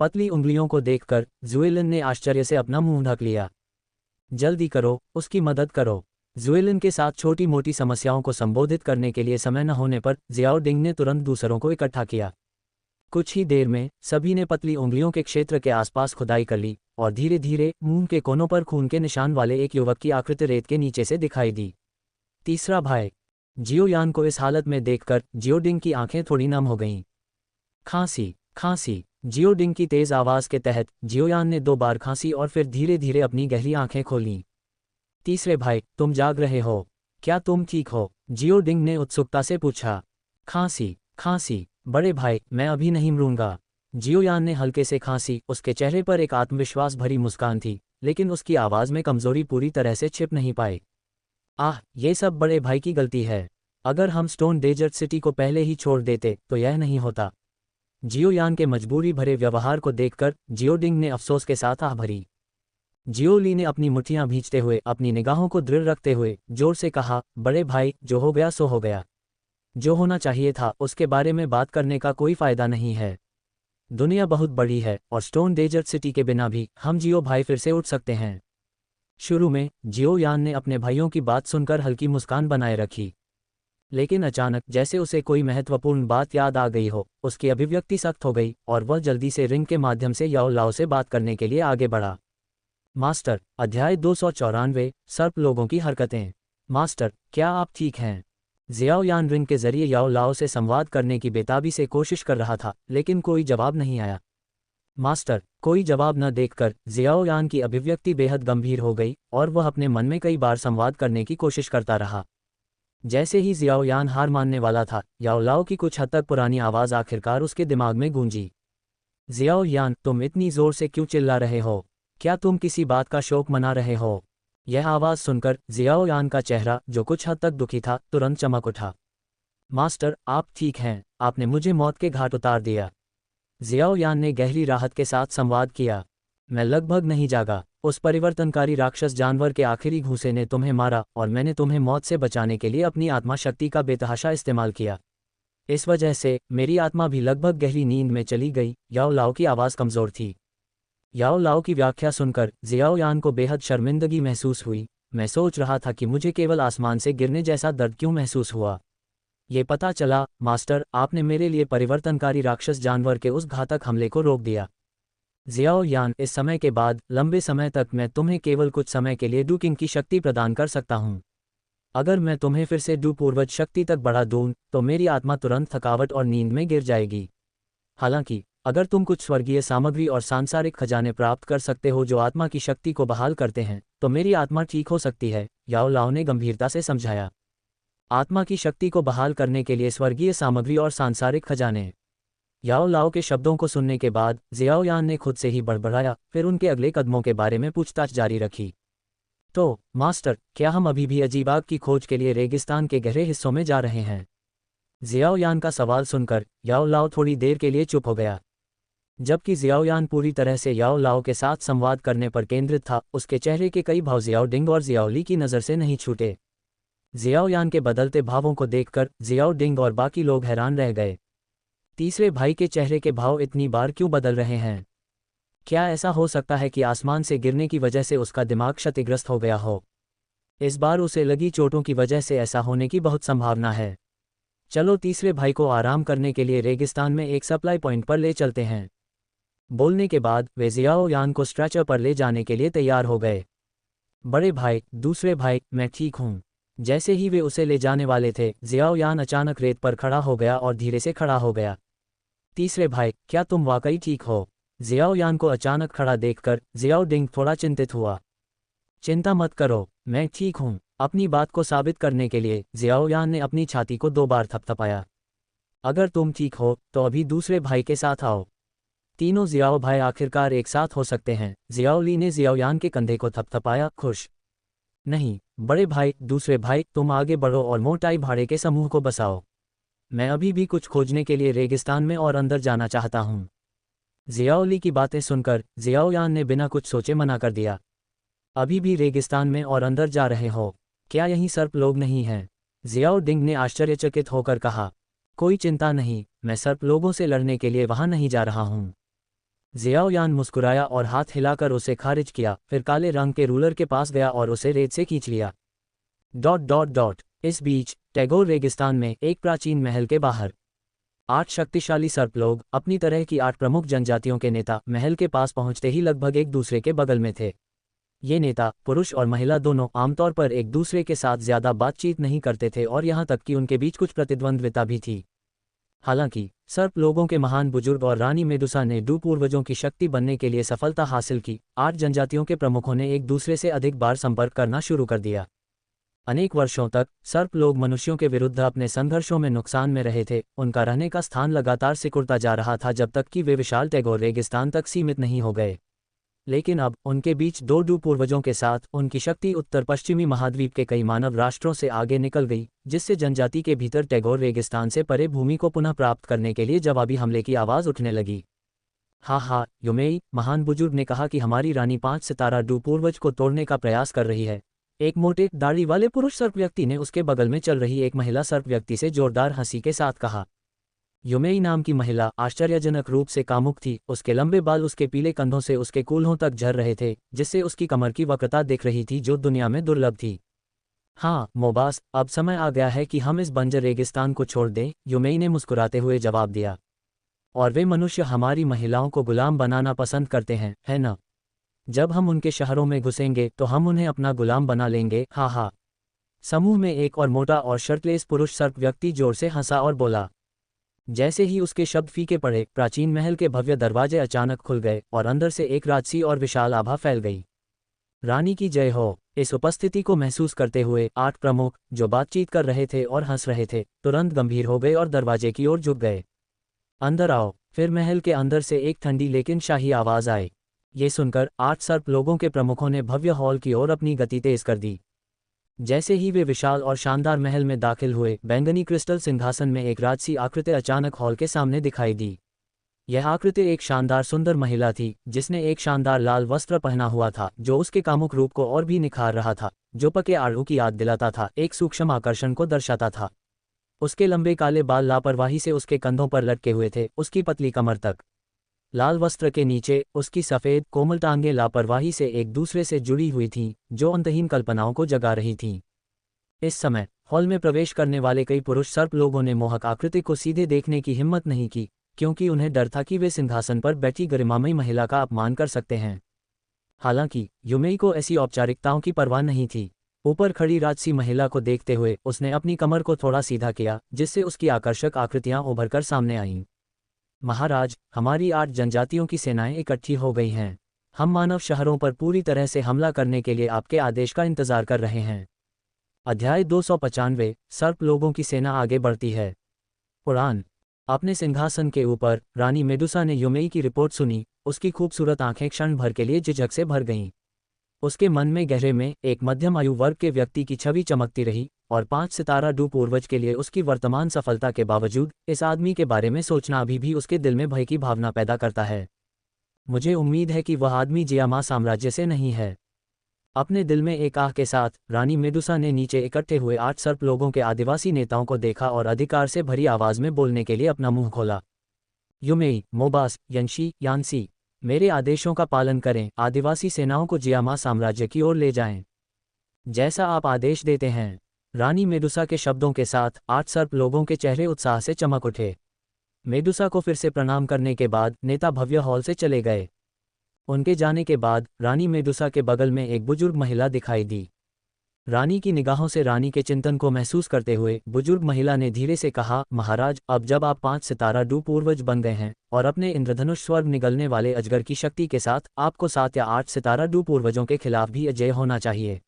पतली उंगलियों को देखकर जुएलिन ने आश्चर्य से अपना मुंह ढक लिया। जल्दी करो, उसकी मदद करो। जुएलिन के साथ छोटी मोटी समस्याओं को संबोधित करने के लिए समय न होने पर जियाओ डिंग ने तुरंत दूसरों को इकट्ठा किया। कुछ ही देर में सभी ने पतली उंगलियों के क्षेत्र के आसपास खुदाई कर ली और धीरे धीरे मुंह के कोनों पर खून के निशान वाले एक युवक की आकृति रेत के नीचे से दिखाई दी। तीसरा भाई। जियो यान को इस हालत में देखकर जियो डिंग की आंखें थोड़ी नम हो गईं। खांसी, खांसी। जियो डिंग की तेज आवाज के तहत जियो यान ने 2 बार खांसी और फिर धीरे धीरे अपनी गहरी आंखें खोलीं। तीसरे भाई, तुम जाग रहे हो? क्या तुम ठीक हो? जियो डिंग ने उत्सुकता से पूछा। खांसी, खांसी। बड़े भाई, मैं अभी नहीं मरूंगा। जियो यान ने हल्के से खांसी। उसके चेहरे पर एक आत्मविश्वास भरी मुस्कान थी, लेकिन उसकी आवाज़ में कमजोरी पूरी तरह से छिप नहीं पाई। आह, ये सब बड़े भाई की गलती है। अगर हम स्टोन डेजर्ट सिटी को पहले ही छोड़ देते तो यह नहीं होता। जियो यान के मजबूरी भरे व्यवहार को देखकर जियो डिंग ने अफसोस के साथ आह भरी। जियोली ने अपनी मुट्ठियां भींचते हुए अपनी निगाहों को दृढ़ रखते हुए जोर से कहा, बड़े भाई, जो हो गया सो हो गया। जो होना चाहिए था उसके बारे में बात करने का कोई फायदा नहीं है। दुनिया बहुत बड़ी है और स्टोन डेजर्ट सिटी के बिना भी हम जियो भाई फिर से उठ सकते हैं। शुरू में जियो यान ने अपने भाइयों की बात सुनकर हल्की मुस्कान बनाए रखी, लेकिन अचानक जैसे उसे कोई महत्वपूर्ण बात याद आ गई हो, उसकी अभिव्यक्ति सख्त हो गई और वह जल्दी से रिंग के माध्यम से याओ लाओ से बात करने के लिए आगे बढ़ा। मास्टर, अध्याय 294, सर्प लोगों की हरकतें। मास्टर, क्या आप ठीक हैं? जियाओ यान रिंग के जरिए याओ लाओ से संवाद करने की बेताबी से कोशिश कर रहा था, लेकिन कोई जवाब नहीं आया। मास्टर, कोई जवाब न देखकर जियाओ यान की अभिव्यक्ति बेहद गंभीर हो गई और वह अपने मन में कई बार संवाद करने की कोशिश करता रहा। जैसे ही जियाओ यान हार मानने वाला था, याओ लाओ की कुछ हद तक पुरानी आवाज़ आखिरकार उसके दिमाग में गूंजी। जियाओ यान, तुम इतनी जोर से क्यों चिल्ला रहे हो? क्या तुम किसी बात का शोक मना रहे हो? यह आवाज़ सुनकर जियाओ यान का चेहरा, जो कुछ हद तक दुखी था, तुरंत चमक उठा। मास्टर, आप ठीक हैं? आपने मुझे मौत के घाट उतार दिया। जियाओ यान ने गहरी राहत के साथ संवाद किया। मैं लगभग नहीं जागा। उस परिवर्तनकारी राक्षस जानवर के आखिरी घूंसे ने तुम्हें मारा और मैंने तुम्हें मौत से बचाने के लिए अपनी आत्मा शक्ति का बेतहाशा इस्तेमाल किया। इस वजह से मेरी आत्मा भी लगभग गहरी नींद में चली गई। याओ लाओ की आवाज़ कमज़ोर थी। याओ लाओ की व्याख्या सुनकर जियाओ यान को बेहद शर्मिंदगी महसूस हुई। मैं सोच रहा था कि मुझे केवल आसमान से गिरने जैसा दर्द क्यों महसूस हुआ। ये पता चला, मास्टर, आपने मेरे लिए परिवर्तनकारी राक्षस जानवर के उस घातक हमले को रोक दिया। जियाओ यान, इस समय के बाद लंबे समय तक मैं तुम्हें केवल कुछ समय के लिए डू किंग की शक्ति प्रदान कर सकता हूँ। अगर मैं तुम्हें फिर से डू पूर्वज शक्ति तक बढ़ा दूँ तो मेरी आत्मा तुरंत थकावट और नींद में गिर जाएगी। हालांकि अगर तुम कुछ स्वर्गीय सामग्री और सांसारिक खजाने प्राप्त कर सकते हो जो आत्मा की शक्ति को बहाल करते हैं, तो मेरी आत्मा ठीक हो सकती है, याओ लाओ ने गंभीरता से समझाया। आत्मा की शक्ति को बहाल करने के लिए स्वर्गीय सामग्री और सांसारिक खजाने। याओ लाओ के शब्दों को सुनने के बाद जियाओ यान ने खुद से ही बड़बड़ाया, फिर उनके अगले कदमों के बारे में पूछताछ जारी रखी। तो मास्टर, क्या हम अभी भी अजीब आग की खोज के लिए रेगिस्तान के गहरे हिस्सों में जा रहे हैं? जियाओ यान का सवाल सुनकर याओ लाओ थोड़ी देर के लिए चुप हो गया। जबकि जियाओ यान पूरी तरह से याओ लाओ के साथ संवाद करने पर केंद्रित था, उसके चेहरे के कई भाव जियाओ डिंग और जियाओ ली की नज़र से नहीं छूटे। जियाओ यान के बदलते भावों को देखकर जियाओ डिंग और बाकी लोग हैरान रह गए। तीसरे भाई के चेहरे के भाव इतनी बार क्यों बदल रहे हैं? क्या ऐसा हो सकता है कि आसमान से गिरने की वजह से उसका दिमाग क्षतिग्रस्त हो गया हो? इस बार उसे लगी चोटों की वजह से ऐसा होने की बहुत संभावना है। चलो तीसरे भाई को आराम करने के लिए रेगिस्तान में एक सप्लाई पॉइंट पर ले चलते हैं। बोलने के बाद वे जियाओ यान को स्ट्रेचर पर ले जाने के लिए तैयार हो गए। बड़े भाई, दूसरे भाई, मैं ठीक हूँ। जैसे ही वे उसे ले जाने वाले थे, जियाओ यान अचानक रेत पर खड़ा हो गया और धीरे से खड़ा हो गया। तीसरे भाई, क्या तुम वाकई ठीक हो? जियाओ यान को अचानक खड़ा देखकर जियाओ डिंग थोड़ा चिंतित हुआ। चिंता मत करो, मैं ठीक हूँ। अपनी बात को साबित करने के लिए जियाओ यान ने अपनी छाती को 2 बार थपथपाया। अगर तुम ठीक हो तो अभी दूसरे भाई के साथ आओ। तीनों जियाओ भाई आखिरकार एक साथ हो सकते हैं। जियाओ ली ने जियाओ यान के कंधे को थपथपाया, खुश। नहीं बड़े भाई, दूसरे भाई, तुम आगे बढ़ो और मोटाई भाड़े के समूह को बसाओ। मैं अभी भी कुछ खोजने के लिए रेगिस्तान में और अंदर जाना चाहता हूँ। जियाओ ली की बातें सुनकर जियाओ यान ने बिना कुछ सोचे मना कर दिया। अभी भी रेगिस्तान में और अंदर जा रहे हो? क्या यहीं सर्प लोग नहीं हैं? जियाओ डिंग ने आश्चर्यचकित होकर कहा। कोई चिंता नहीं, मैं सर्प लोगों से लड़ने के लिए वहां नहीं जा रहा हूँ। जियाओ यान मुस्कुराया और हाथ हिलाकर उसे खारिज किया, फिर काले रंग के रूलर के पास गया और उसे रेत से खींच लिया। ... इस बीच टैगोर रेगिस्तान में एक प्राचीन महल के बाहर 8 शक्तिशाली सर्प लोग, अपनी तरह की 8 प्रमुख जनजातियों के नेता, महल के पास पहुंचते ही लगभग एक दूसरे के बगल में थे। ये नेता, पुरुष और महिला दोनों, आमतौर पर एक दूसरे के साथ ज्यादा बातचीत नहीं करते थे और यहाँ तक कि उनके बीच कुछ प्रतिद्वंद्विता भी थी। हालांकि सर्प लोगों के महान बुजुर्ग और रानी मेडुसा ने डू पूर्वजों की शक्ति बनने के लिए सफलता हासिल की। 8 जनजातियों के प्रमुखों ने एक दूसरे से अधिक बार संपर्क करना शुरू कर दिया। अनेक वर्षों तक सर्प लोग मनुष्यों के विरुद्ध अपने संघर्षों में नुकसान में रहे थे। उनका रहने का स्थान लगातार सिकुड़ता जा रहा था जब तक कि वे विशाल टैगोर रेगिस्तान तक सीमित नहीं हो गए। लेकिन अब उनके बीच 2 डू पूर्वजों के साथ उनकी शक्ति उत्तर पश्चिमी महाद्वीप के कई मानव राष्ट्रों से आगे निकल गई, जिससे जनजाति के भीतर टैगोर रेगिस्तान से परे भूमि को पुनः प्राप्त करने के लिए जवाबी हमले की आवाज़ उठने लगी। हा हा, युमेई, महान बुजुर्ग ने कहा कि हमारी रानी 5 सितारा डू पूर्वज को तोड़ने का प्रयास कर रही है। एक मोटे दाढ़ी वाले पुरुष सर्प व्यक्ति ने उसके बगल में चल रही एक महिला सर्प व्यक्ति से जोरदार हंसी के साथ कहा। युमेई नाम की महिला आश्चर्यजनक रूप से कामुक थी, उसके लंबे बाल उसके पीले कंधों से उसके कूल्हों तक झर रहे थे, जिससे उसकी कमर की वक्रता दिख रही थी जो दुनिया में दुर्लभ थी। हाँ मोबास, अब समय आ गया है कि हम इस बंजर रेगिस्तान को छोड़ दें, युमेई ने मुस्कुराते हुए जवाब दिया। और वे मनुष्य हमारी महिलाओं को गुलाम बनाना पसंद करते हैं, है ना? जब हम उनके शहरों में घुसेंगे तो हम उन्हें अपना गुलाम बना लेंगे, हा हा। समूह में एक और मोटा और शर्टलेस पुरुष सर्प व्यक्ति जोर से हंसा और बोला। जैसे ही उसके शब्द फीके पड़े, प्राचीन महल के भव्य दरवाजे अचानक खुल गए और अंदर से एक राजसी और विशाल आभा फैल गई। रानी की जय हो। इस उपस्थिति को महसूस करते हुए 8 प्रमुख, जो बातचीत कर रहे थे और हंस रहे थे, तुरंत गंभीर हो गए और दरवाजे की ओर झुक गए। अंदर आओ। फिर महल के अंदर से एक ठंडी लेकिन शाही आवाज आई। ये सुनकर 8 सर्प लोगों के प्रमुखों ने भव्य हॉल की ओर अपनी गति तेज कर दी। जैसे ही वे विशाल और शानदार महल में दाखिल हुए, बैंगनी क्रिस्टल सिंहासन में एक राजसी आकृति अचानक हॉल के सामने दिखाई दी। यह आकृति एक शानदार सुंदर महिला थी, जिसने एक शानदार लाल वस्त्र पहना हुआ था जो उसके कामुक रूप को और भी निखार रहा था, जो पके आड़ू की याद दिलाता था, एक सूक्ष्म आकर्षण को दर्शाता था। उसके लंबे काले बाल लापरवाही से उसके कंधों पर लटके हुए थे, उसकी पतली कमर तक। लाल वस्त्र के नीचे उसकी सफ़ेद कोमल टांगें लापरवाही से एक दूसरे से जुड़ी हुई थीं, जो अंतहीन कल्पनाओं को जगा रही थीं। इस समय हॉल में प्रवेश करने वाले कई पुरुष सर्प लोगों ने मोहक आकृति को सीधे देखने की हिम्मत नहीं की, क्योंकि उन्हें डर था कि वे सिंहासन पर बैठी गरिमामयी महिला का अपमान कर सकते हैं। हालांकि युमेई को ऐसी औपचारिकताओं की परवाह नहीं थी। ऊपर खड़ी राजसी महिला को देखते हुए उसने अपनी कमर को थोड़ा सीधा किया, जिससे उसकी आकर्षक आकृतियां उभरकर सामने आईं। महाराज, हमारी 8 जनजातियों की सेनाएं इकट्ठी हो गई हैं। हम मानव शहरों पर पूरी तरह से हमला करने के लिए आपके आदेश का इंतजार कर रहे हैं। अध्याय 295, सर्प लोगों की सेना आगे बढ़ती है। पुराण। अपने सिंहासन के ऊपर रानी मेडुसा ने युमेई की रिपोर्ट सुनी। उसकी खूबसूरत आंखें क्षण भर के लिए झिझक से भर गईं। उसके मन में गहरे में एक मध्यम आयु वर्ग के व्यक्ति की छवि चमकती रही, और 5 सितारा डू पूर्वज के लिए उसकी वर्तमान सफलता के बावजूद इस आदमी के बारे में सोचना अभी भी उसके दिल में भय की भावना पैदा करता है। मुझे उम्मीद है कि वह आदमी जियामा साम्राज्य से नहीं है। अपने दिल में एक आह के साथ रानी मेडुसा ने नीचे इकट्ठे हुए 8 सर्प लोगों के आदिवासी नेताओं को देखा और अधिकार से भरी आवाज में बोलने के लिए अपना मुंह खोला। युमेई, मोबास, यंशी, यानसी, मेरे आदेशों का पालन करें। आदिवासी सेनाओं को जियामा साम्राज्य की ओर ले जाएं। जैसा आप आदेश देते हैं। रानी मेडुसा के शब्दों के साथ 8 सर्प लोगों के चेहरे उत्साह से चमक उठे। मेडुसा को फिर से प्रणाम करने के बाद नेता भव्य हॉल से चले गए। उनके जाने के बाद रानी मेडुसा के बगल में एक बुजुर्ग महिला दिखाई दी। रानी की निगाहों से रानी के चिंतन को महसूस करते हुए बुजुर्ग महिला ने धीरे से कहा, महाराज, अब जब आप 5 सितारा डू पूर्वज बन गए हैं और अपने इंद्रधनुष स्वर्ग निगलने वाले अजगर की शक्ति के साथ, आपको 7 या 8 सितारा डू पूर्वजों के खिलाफ भी अजेय होना चाहिए।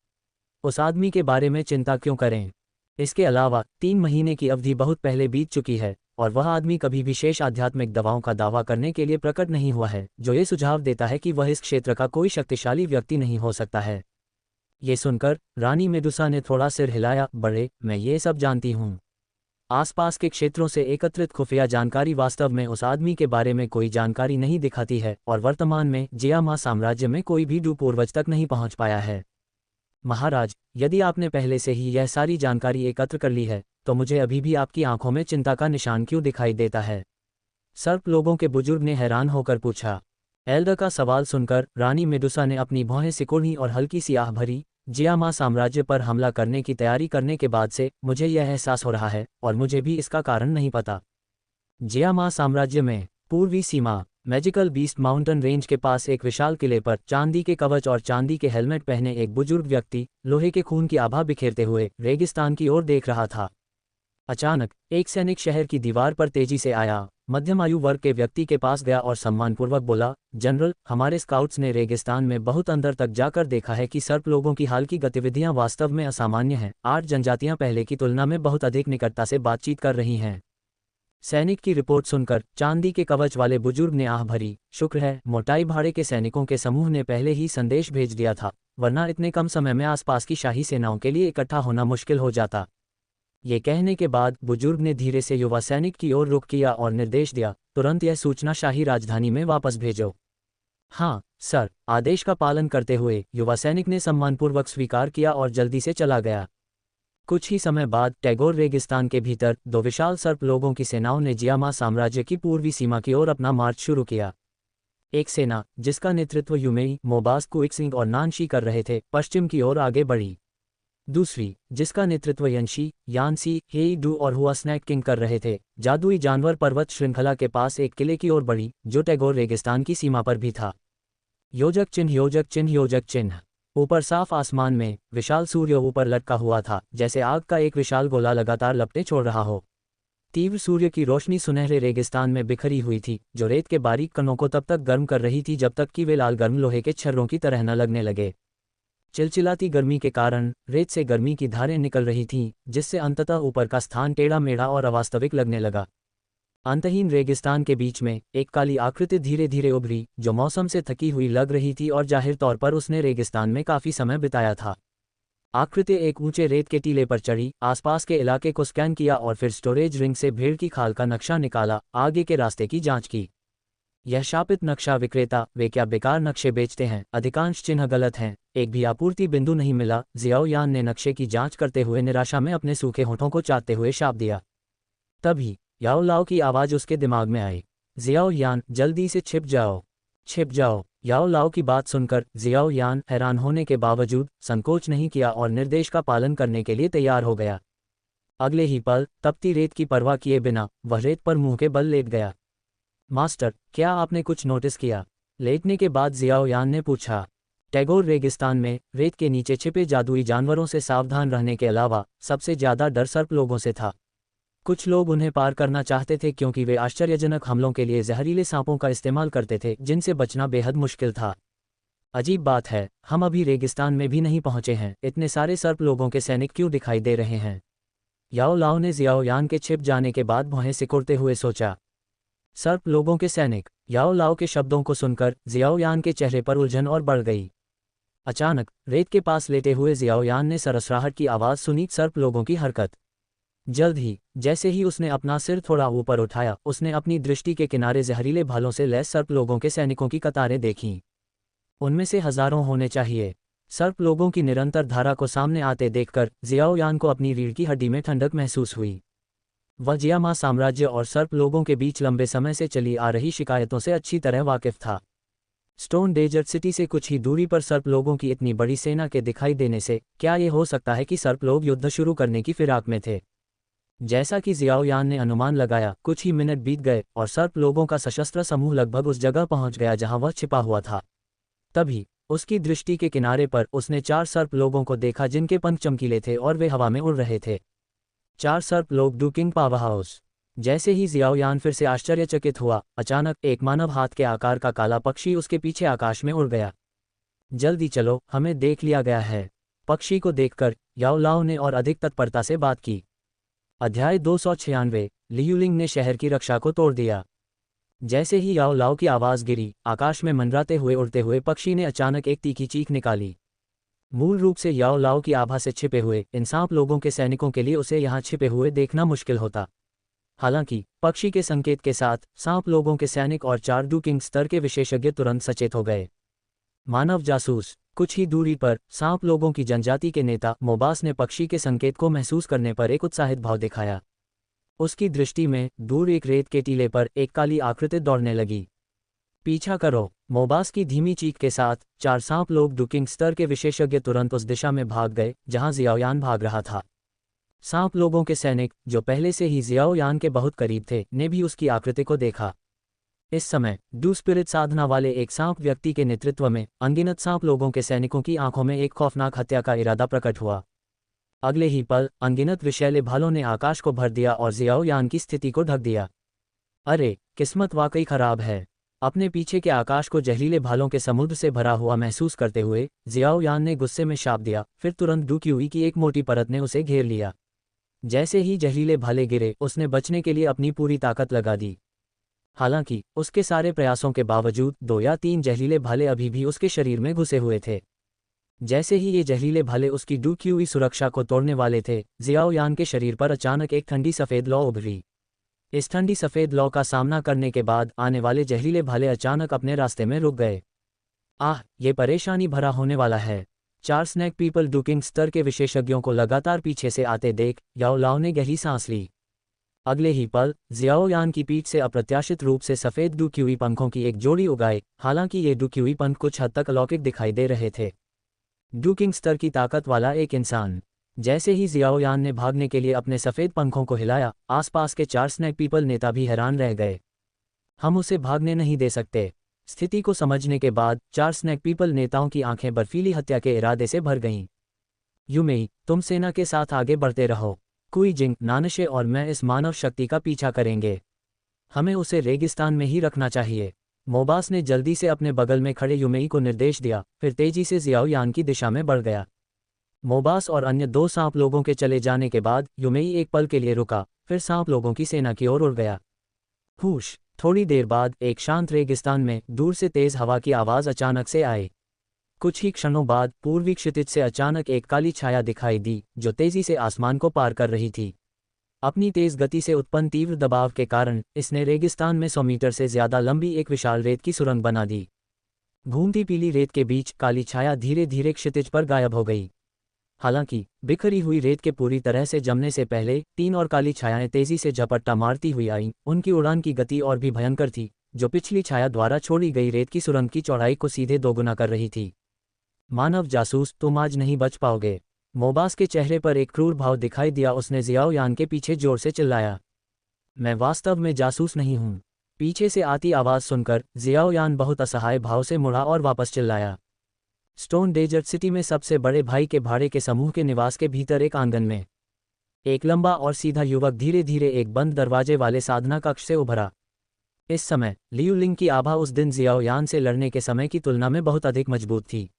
उस आदमी के बारे में चिंता क्यों करें? इसके अलावा 3 महीने की अवधि बहुत पहले बीत चुकी है, और वह आदमी कभी विशेष आध्यात्मिक दवाओं का दावा करने के लिए प्रकट नहीं हुआ है, जो ये सुझाव देता है कि वह इस क्षेत्र का कोई शक्तिशाली व्यक्ति नहीं हो सकता है। ये सुनकर रानी मेडुसा ने थोड़ा सिर हिलाया। बड़े, मैं ये सब जानती हूँ। आसपास के क्षेत्रों से एकत्रित खुफिया जानकारी वास्तव में उस आदमी के बारे में कोई जानकारी नहीं दिखाती है, और वर्तमान में जियामा साम्राज्य में कोई भी डू पूर्वज तक नहीं पहुँच पाया है। महाराज, यदि आपने पहले से ही यह सारी जानकारी एकत्र कर ली है, तो मुझे अभी भी आपकी आंखों में चिंता का निशान क्यों दिखाई देता है? सर्प लोगों के बुजुर्ग ने हैरान होकर पूछा। एल्डर का सवाल सुनकर रानी मेडुसा ने अपनी भौहें सिकुड़ी और हल्की सी आह भरी। जियामा साम्राज्य पर हमला करने की तैयारी करने के बाद से मुझे यह एहसास हो रहा है, और मुझे भी इसका कारण नहीं पता। जियामा साम्राज्य में पूर्वी सीमा मैजिकल बीस्ट माउंटेन रेंज के पास एक विशाल किले पर चांदी के कवच और चांदी के हेलमेट पहने एक बुजुर्ग व्यक्ति लोहे के खून की आभा बिखेरते हुए रेगिस्तान की ओर देख रहा था। अचानक एक सैनिक शहर की दीवार पर तेजी से आया, मध्यम आयु वर्ग के व्यक्ति के पास गया और सम्मानपूर्वक बोला, जनरल, हमारे स्काउट्स ने रेगिस्तान में बहुत अंदर तक जाकर देखा है कि सर्प लोगों की हाल की गतिविधियां वास्तव में असामान्य हैं। 8 जनजातियां पहले की तुलना में बहुत अधिक निकटता से बातचीत कर रही हैं। सैनिक की रिपोर्ट सुनकर चांदी के कवच वाले बुजुर्ग ने आह भरी। शुक्र है, मोटाई भाड़े के सैनिकों के समूह ने पहले ही संदेश भेज दिया था, वरना इतने कम समय में आसपास की शाही सेनाओं के लिए इकट्ठा होना मुश्किल हो जाता। ये कहने के बाद बुजुर्ग ने धीरे से युवा सैनिक की ओर रुख किया और निर्देश दिया, तुरंत यह सूचना शाही राजधानी में वापस भेजो। हाँ सर, आदेश का पालन करते हुए युवा सैनिक ने सम्मानपूर्वक स्वीकार किया और जल्दी से चला गया। कुछ ही समय बाद टैगोर रेगिस्तान के भीतर दो विशाल सर्प लोगों की सेनाओं ने जियामा साम्राज्य की पूर्वी सीमा की ओर अपना मार्च शुरू किया। एक सेना, जिसका नेतृत्व यूमेई, मोबास कुइक्सिंग और नानशी कर रहे थे, पश्चिम की ओर आगे बढ़ी। दूसरी, जिसका नेतृत्व यंशी, यानसी, हेईडू और हुआ स्नैक किंग कर रहे थे, जादुई जानवर पर्वत श्रृंखला के पास एक किले की ओर बढ़ी, जो टैगोर रेगिस्तान की सीमा पर भी था। योजक चिन्ह, योजक चिन्ह, योजक चिन्ह। ऊपर साफ आसमान में विशाल सूर्य ऊपर लटका हुआ था, जैसे आग का एक विशाल गोला लगातार लपटें छोड़ रहा हो। तीव्र सूर्य की रोशनी सुनहरे रेगिस्तान में बिखरी हुई थी, जो रेत के बारीक कणों को तब तक गर्म कर रही थी जब तक कि वे लाल गर्म लोहे के छर्रों की तरह न लगने लगे। चिलचिलाती गर्मी के कारण रेत से गर्मी की धारें निकल रही थीं, जिससे अंततः ऊपर का स्थान टेढ़ा मेढ़ा और अवास्तविक लगने लगा। अंतहीन रेगिस्तान के बीच में एक काली आकृति धीरे धीरे उभरी, जो मौसम से थकी हुई लग रही थी और जाहिर तौर पर उसने रेगिस्तान में काफी समय बिताया था। आकृति एक ऊंचे रेत के टीले पर चढ़ी, आसपास के इलाके को स्कैन किया और फिर स्टोरेज रिंग से भेड़ की खाल का नक्शा निकाला, आगे के रास्ते की जांच की। यह शापित नक्शा विक्रेता, वे क्या बेकार नक्शे बेचते हैं, अधिकांश चिन्ह गलत हैं, एक भी आपूर्ति बिंदु नहीं मिला। जियाओ यान ने नक्शे की जांच करते हुए निराशा में अपने सूखे होठों को चाटते हुए शाप दिया। तभी याओ लाओ की आवाज उसके दिमाग में आई, जियाओ यान, जल्दी से छिप जाओ, छिप जाओ। याओ लाओ की बात सुनकर जियाओ यान हैरान होने के बावजूद संकोच नहीं किया और निर्देश का पालन करने के लिए तैयार हो गया। अगले ही पल तपती रेत की परवाह किए बिना वह रेत पर मुंह के बल लेट गया। मास्टर, क्या आपने कुछ नोटिस किया? लेटने के बाद जियाओ यान ने पूछा। टैगोर रेगिस्तान में रेत के नीचे छिपे जादुई जानवरों से सावधान रहने के अलावा सबसे ज्यादा डर सर्प लोगों से था। कुछ लोग उन्हें पार करना चाहते थे क्योंकि वे आश्चर्यजनक हमलों के लिए जहरीले सांपों का इस्तेमाल करते थे, जिनसे बचना बेहद मुश्किल था। अजीब बात है, हम अभी रेगिस्तान में भी नहीं पहुंचे हैं, इतने सारे सर्प लोगों के सैनिक क्यों दिखाई दे रहे हैं? याओ लाओ ने जियाओ यान के छिप जाने के बाद भौहें सिकुड़ते हुए सोचा। सर्प लोगों के सैनिक। याओ लाओ के शब्दों को सुनकर जियाओ यान के चेहरे पर उलझन और बढ़ गई। अचानक रेत के पास लेटे हुए जियाओ यान ने सरसराहट की आवाज सुनी, सर्प लोगों की हरकत। जल्द ही जैसे ही उसने अपना सिर थोड़ा ऊपर उठाया, उसने अपनी दृष्टि के किनारे जहरीले भालों से लैस सर्प लोगों के सैनिकों की कतारें देखीं। उनमें से हजारों होने चाहिए। सर्प लोगों की निरंतर धारा को सामने आते देखकर जियाओ यान को अपनी रीढ़ की हड्डी में ठंडक महसूस हुई। वह जियामा साम्राज्य और सर्प लोगों के बीच लंबे समय से चली आ रही शिकायतों से अच्छी तरह वाकिफ था। स्टोन डेजर्ट सिटी से कुछ ही दूरी पर सर्प लोगों की इतनी बड़ी सेना के दिखाई देने से क्या ये हो सकता है कि सर्प लोग युद्ध शुरू करने की फिराक में थे? जैसा कि जियाओ यान ने अनुमान लगाया, कुछ ही मिनट बीत गए और सर्प लोगों का सशस्त्र समूह लगभग उस जगह पहुंच गया जहां वह छिपा हुआ था। तभी उसकी दृष्टि के किनारे पर उसने 4 सर्प लोगों को देखा, जिनके पंख चमकीले थे और वे हवा में उड़ रहे थे। 4 सर्प लोग डुकिंग पावर हाउस। जैसे ही जियाओ यान फिर से आश्चर्यचकित हुआ, अचानक एक मानव हाथ के आकार का काला पक्षी उसके पीछे आकाश में उड़ गया। जल्दी चलो, हमें देख लिया गया है। पक्षी को देखकर याओ लाओ ने और अधिक तत्परता से बात की। अध्याय 296। लियुलिंग ने शहर की रक्षा को तोड़ दिया। जैसे ही याओ लाओ की आवाज गिरी, आकाश में मंडराते हुए उड़ते हुए पक्षी ने अचानक एक तीखी चीख निकाली। मूल रूप से याओ लाओ की आभा से छिपे हुए इन सांप लोगों के सैनिकों के लिए उसे यहाँ छिपे हुए देखना मुश्किल होता। हालांकि पक्षी के संकेत के साथ सांप लोगों के सैनिक और 4 डुकिंग स्तर के विशेषज्ञ तुरंत सचेत हो गए। मानव जासूस। कुछ ही दूरी पर सांप लोगों की जनजाति के नेता मोबास ने पक्षी के संकेत को महसूस करने पर एक उत्साहित भाव दिखाया। उसकी दृष्टि में दूर एक रेत के टीले पर एक काली आकृति दौड़ने लगी। पीछा करो। मोबास की धीमी चीख के साथ 4 सांप लोग डुकिंग स्तर के विशेषज्ञ तुरंत उस दिशा में भाग गए जहां जियाओ यान भाग रहा था। सांप लोगों के सैनिक, जो पहले से ही जियाओ यान के बहुत करीब थे, ने भी उसकी आकृति को देखा। इस समय डू स्पिरिट साधना वाले एक सांप व्यक्ति के नेतृत्व में अनगिनत सांप लोगों के सैनिकों की आंखों में एक खौफनाक हत्या का इरादा प्रकट हुआ। अगले ही पल अनगिनत विषैले भालों ने आकाश को भर दिया और जियाओ यान की स्थिति को ढक दिया। अरे, किस्मत वाकई खराब है। अपने पीछे के आकाश को जहरीले भालों के समुद्र से भरा हुआ महसूस करते हुए जियाओ यान ने गुस्से में शाप दिया, फिर तुरंत डू क्यूई की एक मोटी परत ने उसे घेर लिया। जैसे ही जहरीले भाले गिरे, उसने बचने के लिए अपनी पूरी ताकत लगा दी। हालांकि उसके सारे प्रयासों के बावजूद 2 या 3 जहरीले भाले अभी भी उसके शरीर में घुसे हुए थे। जैसे ही ये जहरीले भाले उसकी डूबी हुई सुरक्षा को तोड़ने वाले थे, जियाओ यान के शरीर पर अचानक एक ठंडी सफ़ेद लौ उभरी। इस ठंडी सफ़ेद लौ का सामना करने के बाद आने वाले जहरीले भाले अचानक अपने रास्ते में रुक गए। आह, ये परेशानी भरा होने वाला है। 4 स्नैक पीपल डुकिंग स्तर के विशेषज्ञों को लगातार पीछे से आते देख याओ लाओ ने गहरी सांस ली। अगले ही पल जियाओ यान की पीठ से अप्रत्याशित रूप से सफ़ेद डुकी हुई पंखों की एक जोड़ी उगाए। हालांकि ये डुकी हुई पंख कुछ हद तक अलौकिक दिखाई दे रहे थे। डुकिंग स्तर की ताकत वाला एक इंसान। जैसे ही जियाओ यान ने भागने के लिए अपने सफ़ेद पंखों को हिलाया, आसपास के 4 स्नैक पीपल नेता भी हैरान रह गए। हम उसे भागने नहीं दे सकते। स्थिति को समझने के बाद 4 स्नैक पीपल नेताओं की आंखें बर्फीली हत्या के इरादे से भर गईं। यूमेई, तुम सेना के साथ आगे बढ़ते रहो। कुई जिंग, नानशे और मैं इस मानव शक्ति का पीछा करेंगे। हमें उसे रेगिस्तान में ही रखना चाहिए। मोबास ने जल्दी से अपने बगल में खड़े यूमेई को निर्देश दिया, फिर तेजी से जियाओ यान की दिशा में बढ़ गया। मोबास और अन्य 2 सांप लोगों के चले जाने के बाद यूमेई एक पल के लिए रुका, फिर सांप लोगों की सेना की ओर उड़ गया। हुश! थोड़ी देर बाद एक शांत रेगिस्तान में दूर से तेज हवा की आवाज़ अचानक से आई। कुछ ही क्षणों बाद पूर्वी क्षितिज से अचानक एक काली छाया दिखाई दी, जो तेजी से आसमान को पार कर रही थी। अपनी तेज गति से उत्पन्न तीव्र दबाव के कारण इसने रेगिस्तान में 100 मीटर से ज्यादा लंबी एक विशाल रेत की सुरंग बना दी। घूमती पीली रेत के बीच काली छाया धीरे धीरे क्षितिज पर गायब हो गई। हालांकि बिखरी हुई रेत के पूरी तरह से जमने से पहले 3 और काली छायाएं तेजी से झपट्टा मारती हुई आईं। उनकी उड़ान की गति और भी भयंकर थी, जो पिछली छाया द्वारा छोड़ी गई रेत की सुरंग की चौड़ाई को सीधे दोगुना कर रही थी। मानव जासूस, तुम आज नहीं बच पाओगे। मोबास के चेहरे पर एक क्रूर भाव दिखाई दिया। उसने जियाओ यान के पीछे जोर से चिल्लाया, मैं वास्तव में जासूस नहीं हूं। पीछे से आती आवाज़ सुनकर जियाओ यान बहुत असहाय भाव से मुड़ा और वापस चिल्लाया। स्टोन डेजर्ट सिटी में सबसे बड़े भाई के भाड़े के समूह के निवास के भीतर एक आंगन में एक लंबा और सीधा युवक धीरे धीरे एक बंद दरवाजे वाले साधना कक्ष से उभरा। इस समय लियू लिंग की आभा उस दिन जियाओ यान से लड़ने के समय की तुलना में बहुत अधिक मजबूत थी।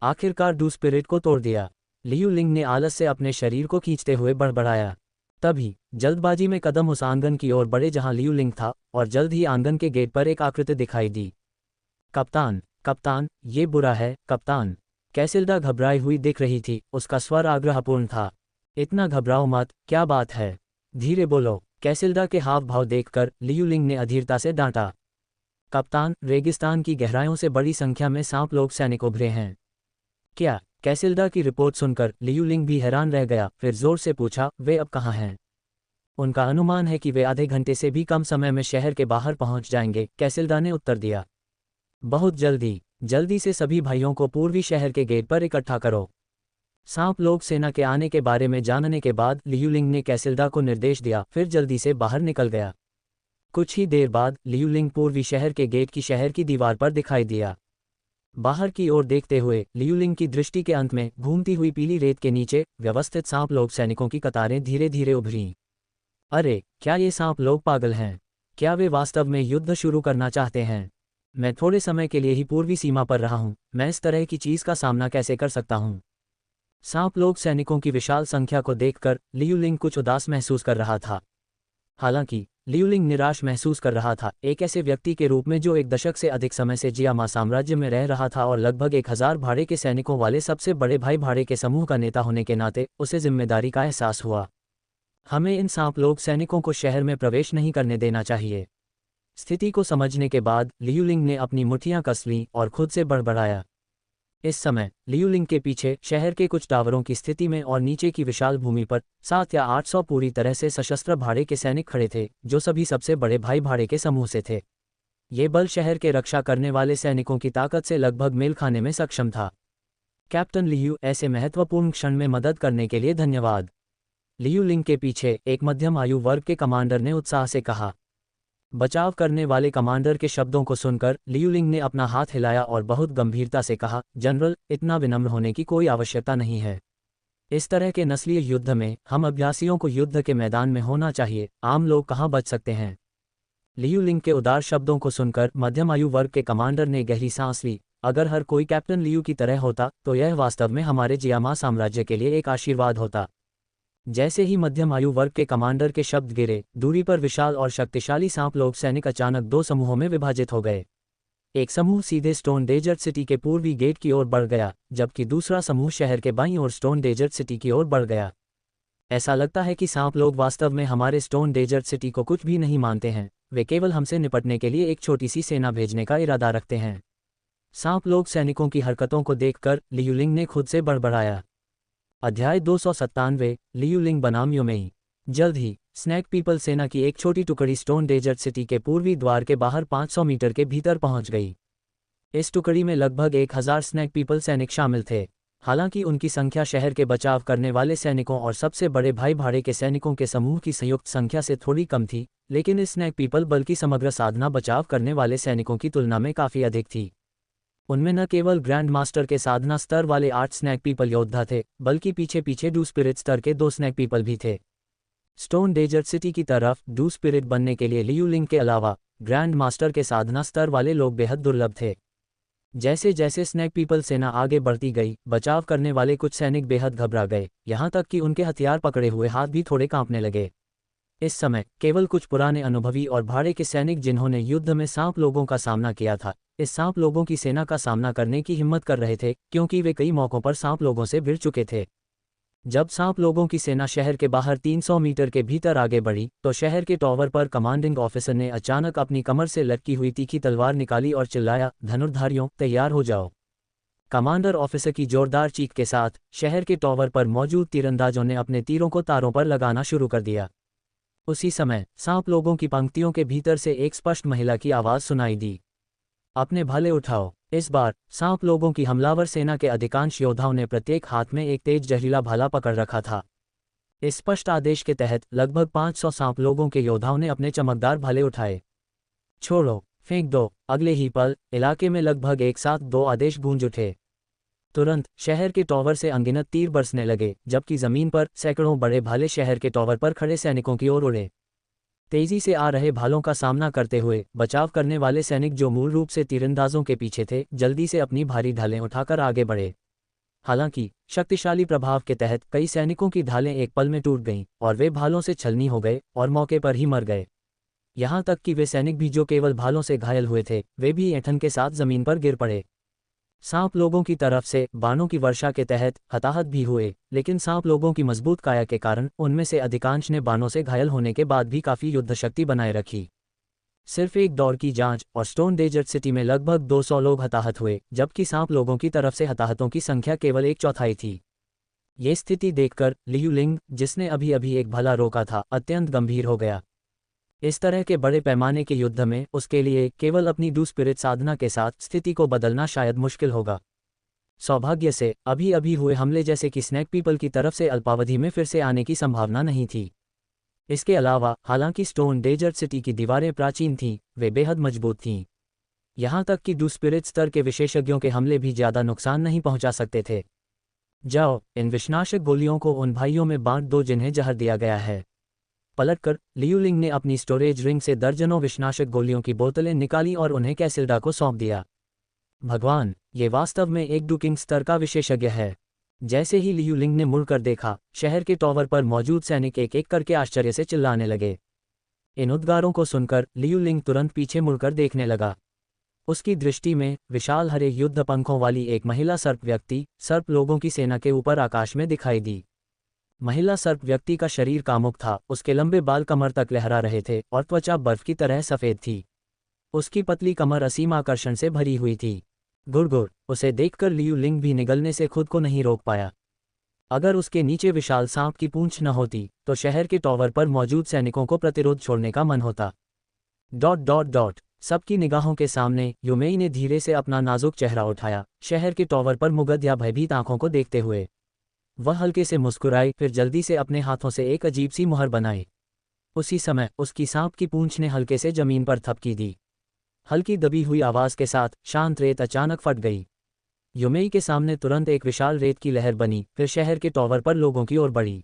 आखिरकार डू स्पिरिट को तोड़ दिया। लियू लिंग ने आलस से अपने शरीर को खींचते हुए बड़बड़ाया। तभी जल्दबाजी में कदम उस आंगन की ओर बढ़े जहां लियू लिंग था, और जल्द ही आंगन के गेट पर एक आकृति दिखाई दी। कप्तान, कप्तान, ये बुरा है कप्तान। कैसिल्डा घबराई हुई दिख रही थी, उसका स्वर आग्रहपूर्ण था। इतना घबराओ मत, क्या बात है? धीरे बोलो। कैसिल्डा के हाव भाव देखकर लियू लिंग ने अधीरता से डांटा। कप्तान, रेगिस्तान की गहराइयों से बड़ी संख्या में सांप लोग सैनिक उभरे हैं। क्या? कैसिल्डा की रिपोर्ट सुनकर लियू लिंग भी हैरान रह गया, फिर जोर से पूछा, वे अब कहाँ हैं? उनका अनुमान है कि वे आधे घंटे से भी कम समय में शहर के बाहर पहुंच जाएंगे, कैसिल्डा ने उत्तर दिया। बहुत जल्दी, जल्दी से सभी भाइयों को पूर्वी शहर के गेट पर इकट्ठा करो। सांप लोग सेना के आने के बारे में जानने के बाद लियू लिंग ने कैसिल्डा को निर्देश दिया, फिर जल्दी से बाहर निकल गया। कुछ ही देर बाद लियू लिंग पूर्वी शहर के गेट की शहर की दीवार पर दिखाई दिया। बाहर की ओर देखते हुए लियू लिंग की दृष्टि के अंत में घूमती हुई पीली रेत के नीचे व्यवस्थित सांप लोग सैनिकों की कतारें धीरे धीरे उभरीं। अरे, क्या ये सांप लोग पागल हैं? क्या वे वास्तव में युद्ध शुरू करना चाहते हैं? मैं थोड़े समय के लिए ही पूर्वी सीमा पर रहा हूं, मैं इस तरह की चीज का सामना कैसे कर सकता हूं? सांप लोग सैनिकों की विशाल संख्या को देखकर लियू लिंग कुछ उदास महसूस कर रहा था। हालांकि लियू लिंग निराश महसूस कर रहा था, एक ऐसे व्यक्ति के रूप में जो 1 दशक से अधिक समय से जियामा साम्राज्य में रह रहा था और लगभग 1000 भाड़े के सैनिकों वाले सबसे बड़े भाई भाड़े के समूह का नेता होने के नाते उसे जिम्मेदारी का एहसास हुआ। हमें इन सांप लोग सैनिकों को शहर में प्रवेश नहीं करने देना चाहिए। स्थिति को समझने के बाद लियू लिंग ने अपनी मुट्ठियां कस लीं और खुद से बड़बड़ाया। इस समय लियू लिंग के पीछे शहर के कुछ टावरों की स्थिति में और नीचे की विशाल भूमि पर 7 या 800 पूरी तरह से सशस्त्र भाड़े के सैनिक खड़े थे, जो सभी सबसे बड़े भाई भाड़े के समूह से थे। ये बल शहर के रक्षा करने वाले सैनिकों की ताकत से लगभग मेल खाने में सक्षम था। कैप्टन लियू, ऐसे महत्वपूर्ण क्षण में मदद करने के लिए धन्यवाद। लियू लिंग के पीछे एक मध्यम आयु वर्ग के कमांडर ने उत्साह से कहा। बचाव करने वाले कमांडर के शब्दों को सुनकर लियू लिंग ने अपना हाथ हिलाया और बहुत गंभीरता से कहा, जनरल, इतना विनम्र होने की कोई आवश्यकता नहीं है। इस तरह के नस्लीय युद्ध में हम अभ्यासियों को युद्ध के मैदान में होना चाहिए, आम लोग कहाँ बच सकते हैं? लियू लिंग के उदार शब्दों को सुनकर मध्यम आयु वर्ग के कमांडर ने गहरी सांस ली। अगर हर कोई कैप्टन लियू की तरह होता तो यह वास्तव में हमारे जियामा साम्राज्य के लिए एक आशीर्वाद होता। जैसे ही मध्यम आयु वर्ग के कमांडर के शब्द गिरे, दूरी पर विशाल और शक्तिशाली सांप लोग सैनिक अचानक 2 समूहों में विभाजित हो गए। एक समूह सीधे स्टोन डेजर्ट सिटी के पूर्वी गेट की ओर बढ़ गया, जबकि दूसरा समूह शहर के बाईं ओर स्टोन डेजर्ट सिटी की ओर बढ़ गया। ऐसा लगता है कि सांप लोग वास्तव में हमारे स्टोन डेजर्ट सिटी को कुछ भी नहीं मानते हैं, वे केवल हमसे निपटने के लिए एक छोटी सी सेना भेजने का इरादा रखते हैं। सांप लोग सैनिकों की हरकतों को देखकर लियूलिंग ने खुद से बड़बड़ाया। अध्याय 297 लियूलिंग बनाम युमेई। जल्द ही स्नैक पीपल सेना की एक छोटी टुकड़ी स्टोन डेजर्ट सिटी के पूर्वी द्वार के बाहर 500 मीटर के भीतर पहुंच गई। इस टुकड़ी में लगभग 1000 स्नैक पीपल सैनिक शामिल थे। हालांकि उनकी संख्या शहर के बचाव करने वाले सैनिकों और सबसे बड़े भाई भाड़े के सैनिकों के समूह की संयुक्त संख्या से थोड़ी कम थी, लेकिन इस स्नैक पीपल बल की समग्र साधना बचाव करने वाले सैनिकों की तुलना में काफ़ी अधिक थी। उनमें न केवल ग्रैंड मास्टर के साधना स्तर वाले 8 स्नैक पीपल योद्धा थे, बल्कि पीछे पीछे डू स्पिरिट स्तर के 2 स्नैक पीपल भी थे। स्टोन डेजर्ट सिटी की तरफ डू स्पिरिट बनने के लिए लियूलिंग के अलावा ग्रैंड मास्टर के साधना स्तर वाले लोग बेहद दुर्लभ थे। जैसे जैसे स्नैक पीपल सेना आगे बढ़ती गई, बचाव करने वाले कुछ सैनिक बेहद घबरा गए, यहाँ तक कि उनके हथियार पकड़े हुए हाथ भी थोड़े कांपने लगे। इस समय केवल कुछ पुराने अनुभवी और भाड़े के सैनिक जिन्होंने युद्ध में सांप लोगों का सामना किया था, इस सांप लोगों की सेना का सामना करने की हिम्मत कर रहे थे, क्योंकि वे कई मौकों पर सांप लोगों से भिड़ चुके थे। जब सांप लोगों की सेना शहर के बाहर 300 मीटर के भीतर आगे बढ़ी, तो शहर के टॉवर पर कमांडिंग ऑफिसर ने अचानक अपनी कमर से लटकी हुई तीखी तलवार निकाली और चिल्लाया, धनुर्धारियों, तैयार हो जाओ। कमांडर ऑफिसर की जोरदार चीख के साथ शहर के टॉवर पर मौजूद तीरंदाजों ने अपने तीरों को तारों पर लगाना शुरू कर दिया। उसी समय सांप लोगों की पंक्तियों के भीतर से एक स्पष्ट महिला की आवाज़ सुनाई दी, अपने भाले उठाओ। इस बार सांप लोगों की हमलावर सेना के अधिकांश योद्धाओं ने प्रत्येक हाथ में एक तेज जहरीला भाला पकड़ रखा था। इस स्पष्ट आदेश के तहत लगभग 500 सांप लोगों के योद्धाओं ने अपने चमकदार भाले उठाए। छोड़ो, फेंक दो। अगले ही पल इलाके में लगभग एक साथ 2 आदेश गूंज उठे। तुरंत शहर के टॉवर से अनगिनत तीर बरसने लगे, जबकि जमीन पर सैकड़ों बड़े भाले शहर के टॉवर पर खड़े सैनिकों की ओर उड़े। तेजी से आ रहे भालों का सामना करते हुए बचाव करने वाले सैनिक, जो मूल रूप से तीरंदाजों के पीछे थे, जल्दी से अपनी भारी ढालें उठाकर आगे बढ़े। हालांकि शक्तिशाली प्रभाव के तहत कई सैनिकों की ढालें एक पल में टूट गईं और वे भालों से छलनी हो गए और मौके पर ही मर गए। यहाँ तक कि वे सैनिक भी जो केवल भालों से घायल हुए थे, वे भी ऐंठन के साथ जमीन पर गिर पड़े। सांप लोगों की तरफ से बाणों की वर्षा के तहत हताहत भी हुए, लेकिन सांप लोगों की मजबूत काया के कारण उनमें से अधिकांश ने बाणों से घायल होने के बाद भी काफ़ी युद्ध शक्ति बनाए रखी। सिर्फ एक दौर की जांच और स्टोन डेजर्ट सिटी में लगभग 200 लोग हताहत हुए, जबकि सांप लोगों की तरफ से हताहतों की संख्या केवल 1/4 थी। ये स्थिति देखकर लियूलिंग, जिसने अभी अभी एक भला रोका था, अत्यंत गंभीर हो गया। इस तरह के बड़े पैमाने के युद्ध में उसके लिए केवल अपनी डू स्पिरिट साधना के साथ स्थिति को बदलना शायद मुश्किल होगा। सौभाग्य से अभी अभी हुए हमले जैसे कि स्नैक पीपल की तरफ से अल्पावधि में फिर से आने की संभावना नहीं थी। इसके अलावा हालांकि स्टोन डेजर्ट सिटी की दीवारें प्राचीन थीं, वे बेहद मजबूत थीं। यहाँ तक कि डू स्पिरिट स्तर के विशेषज्ञों के हमले भी ज़्यादा नुकसान नहीं पहुँचा सकते थे। जाओ, इन विषनाशक गोलियों को उन भाइयों में बांट दो जिन्हें जहर दिया गया है। पलटकर लियूलिंग ने अपनी स्टोरेज रिंग से दर्जनों विषनाशक गोलियों की बोतलें निकाली और उन्हें कैसिल्डा को सौंप दिया। भगवान, ये वास्तव में एक डुकिंग स्तर का विशेषज्ञ है। जैसे ही लियूलिंग ने मुड़कर देखा, शहर के टॉवर पर मौजूद सैनिक एक एक करके आश्चर्य से चिल्लाने लगे। इन उद्गारों को सुनकर लियूलिंग तुरंत पीछे मुड़कर देखने लगा। उसकी दृष्टि में विशाल हरे युद्ध पंखों वाली एक महिला सर्प व्यक्ति सर्प लोगों की सेना के ऊपर आकाश में दिखाई दी। महिला सर्प व्यक्ति का शरीर कामुक था, उसके लंबे बाल कमर तक लहरा रहे थे और त्वचा बर्फ की तरह सफ़ेद थी। उसकी पतली कमर असीम आकर्षण से भरी हुई थी। गुड़गुड़, उसे देखकर लियूलिंग भी निगलने से खुद को नहीं रोक पाया। अगर उसके नीचे विशाल सांप की पूंछ न होती, तो शहर के टॉवर पर मौजूद सैनिकों को प्रतिरोध छोड़ने का मन होता। ... सबकी निगाहों के सामने युमेई ने धीरे से अपना नाजुक चेहरा उठाया, शहर के टॉवर पर मुग्ध या भयभीत आंखों को देखते हुए। वह हल्के से मुस्कुराई, फिर जल्दी से अपने हाथों से एक अजीब सी मुहर बनाई। उसी समय उसकी सांप की पूंछ ने हल्के से जमीन पर थपकी दी। हल्की दबी हुई आवाज़ के साथ शांत रेत अचानक फट गई। युमेई के सामने तुरंत एक विशाल रेत की लहर बनी, फिर शहर के टॉवर पर लोगों की ओर बढ़ी।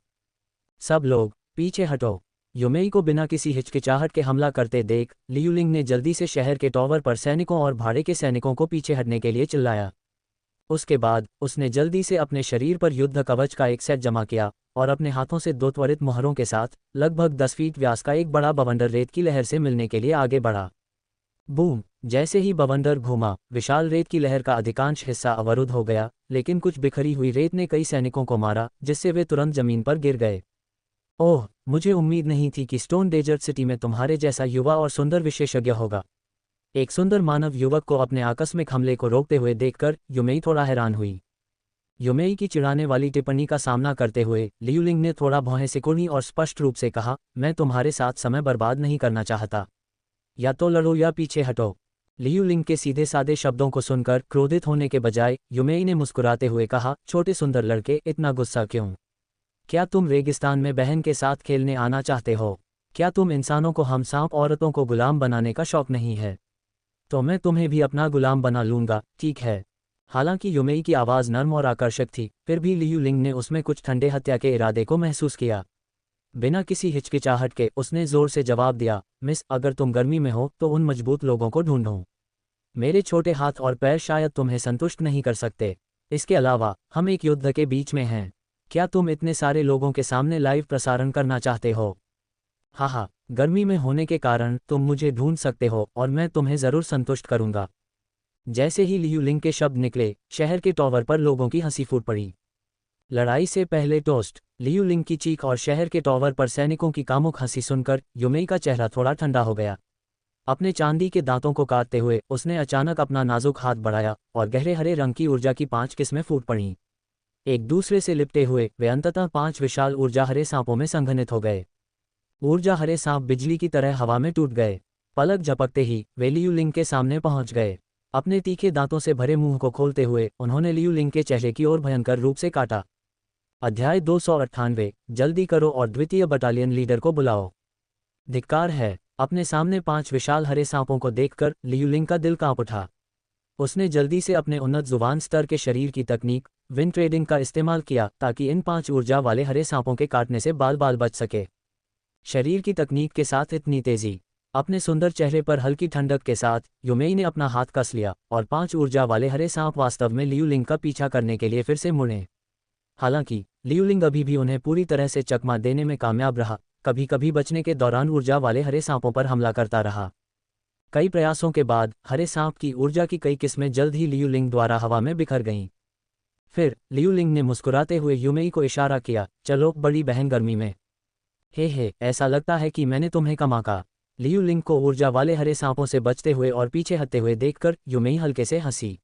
सब लोग पीछे हटो। युमेई को बिना किसी हिचकिचाहट के हमला करते देख लियूलिंग ने जल्दी से शहर के टॉवर पर सैनिकों और भाड़े के सैनिकों को पीछे हटने के लिए चिल्लाया। उसके बाद उसने जल्दी से अपने शरीर पर युद्ध कवच का एक सेट जमा किया और अपने हाथों से 2 त्वरित मुहरों के साथ लगभग 10 फीट व्यास का एक बड़ा बवंडर रेत की लहर से मिलने के लिए आगे बढ़ा। बूम! जैसे ही बवंडर घूमा, विशाल रेत की लहर का अधिकांश हिस्सा अवरुद्ध हो गया, लेकिन कुछ बिखरी हुई रेत ने कई सैनिकों को मारा, जिससे वे तुरंत जमीन पर गिर गए। ओह! मुझे उम्मीद नहीं थी कि स्टोन डेजर्ट सिटी में तुम्हारे जैसा युवा और सुंदर विशेषज्ञ होगा। एक सुंदर मानव युवक को अपने आकस्मिक हमले को रोकते हुए देखकर युमेई थोड़ा हैरान हुई। युमेई की चिढ़ाने वाली टिप्पणी का सामना करते हुए लियूलिंग ने थोड़ा भौहें सिकुड़ी और स्पष्ट रूप से कहा, मैं तुम्हारे साथ समय बर्बाद नहीं करना चाहता। या तो लड़ो या पीछे हटो। लियूलिंग के सीधे साधे शब्दों को सुनकर क्रोधित होने के बजाय युमेई ने मुस्कुराते हुए कहा, छोटे सुंदर लड़के, इतना गुस्सा क्यों? क्या तुम रेगिस्तान में बहन के साथ खेलने आना चाहते हो? क्या तुम इंसानों को हम सांप औरतों को गुलाम बनाने का शौक नहीं है? तो मैं तुम्हें भी अपना गुलाम बना लूंगा, ठीक है? हालांकि युमेई की आवाज़ नर्म और आकर्षक थी, फिर भी लियूलिंग ने उसमें कुछ ठंडे हत्या के इरादे को महसूस किया। बिना किसी हिचकिचाहट के उसने जोर से जवाब दिया, मिस, अगर तुम गर्मी में हो तो उन मजबूत लोगों को ढूंढो। मेरे छोटे हाथ और पैर शायद तुम्हें संतुष्ट नहीं कर सकते। इसके अलावा हम एक युद्ध के बीच में हैं। क्या तुम इतने सारे लोगों के सामने लाइव प्रसारण करना चाहते हो? हाँ, गर्मी में होने के कारण तुम मुझे ढूंढ सकते हो और मैं तुम्हें ज़रूर संतुष्ट करूंगा। जैसे ही लियूलिंग के शब्द निकले, शहर के टॉवर पर लोगों की हंसी फूट पड़ी। लड़ाई से पहले टोस्ट। लियूलिंग की चीख और शहर के टॉवर पर सैनिकों की कामुक हंसी सुनकर युमेई का चेहरा थोड़ा ठंडा हो गया। अपने चांदी के दांतों को काटते हुए उसने अचानक अपना नाजुक हाथ बढ़ाया और गहरे हरे रंग की ऊर्जा की 5 किस्में फूट पड़ीं। एक दूसरे से लिपटे हुए वे अंततः 5 विशाल ऊर्जा हरे सांपों में संघनित हो गए। ऊर्जा हरे सांप बिजली की तरह हवा में टूट गए। पलक झपकते ही वे लियूलिंग के सामने पहुंच गए। अपने तीखे दांतों से भरे मुंह को खोलते हुए उन्होंने लियूलिंग के चेहरे की ओर भयंकर रूप से काटा। अध्याय 298, जल्दी करो और द्वितीय बटालियन लीडर को बुलाओ। धिक्कार है। अपने सामने 5 विशाल हरे सांपों को देखकर लियूलिंग का दिल कांप उठा। उसने जल्दी से अपने उन्नत जुबान स्तर के शरीर की तकनीक विंड ट्रेडिंग का इस्तेमाल किया ताकि इन 5 ऊर्जा वाले हरे सांपों के काटने से बाल बाल बच सके। शरीर की तकनीक के साथ इतनी तेजी। अपने सुंदर चेहरे पर हल्की ठंडक के साथ युमेई ने अपना हाथ कस लिया और 5 ऊर्जा वाले हरे सांप वास्तव में लियूलिंग का पीछा करने के लिए फिर से मुड़े। हालांकि लियूलिंग अभी भी उन्हें पूरी तरह से चकमा देने में कामयाब रहा, कभी कभी बचने के दौरान ऊर्जा वाले हरे सांपों पर हमला करता रहा। कई प्रयासों के बाद हरे सांप की ऊर्जा की कई किस्में जल्द ही लियूलिंग द्वारा हवा में बिखर गईं। फिर लियूलिंग ने मुस्कुराते हुए युमेई को इशारा किया, चलो बड़ी बहन, गर्मी में। हे, ऐसा लगता है कि मैंने तुम्हें कमा का। लियूलिंग को ऊर्जा वाले हरे सांपों से बचते हुए और पीछे हटते हुए देखकर युमेई हल्के से हंसी।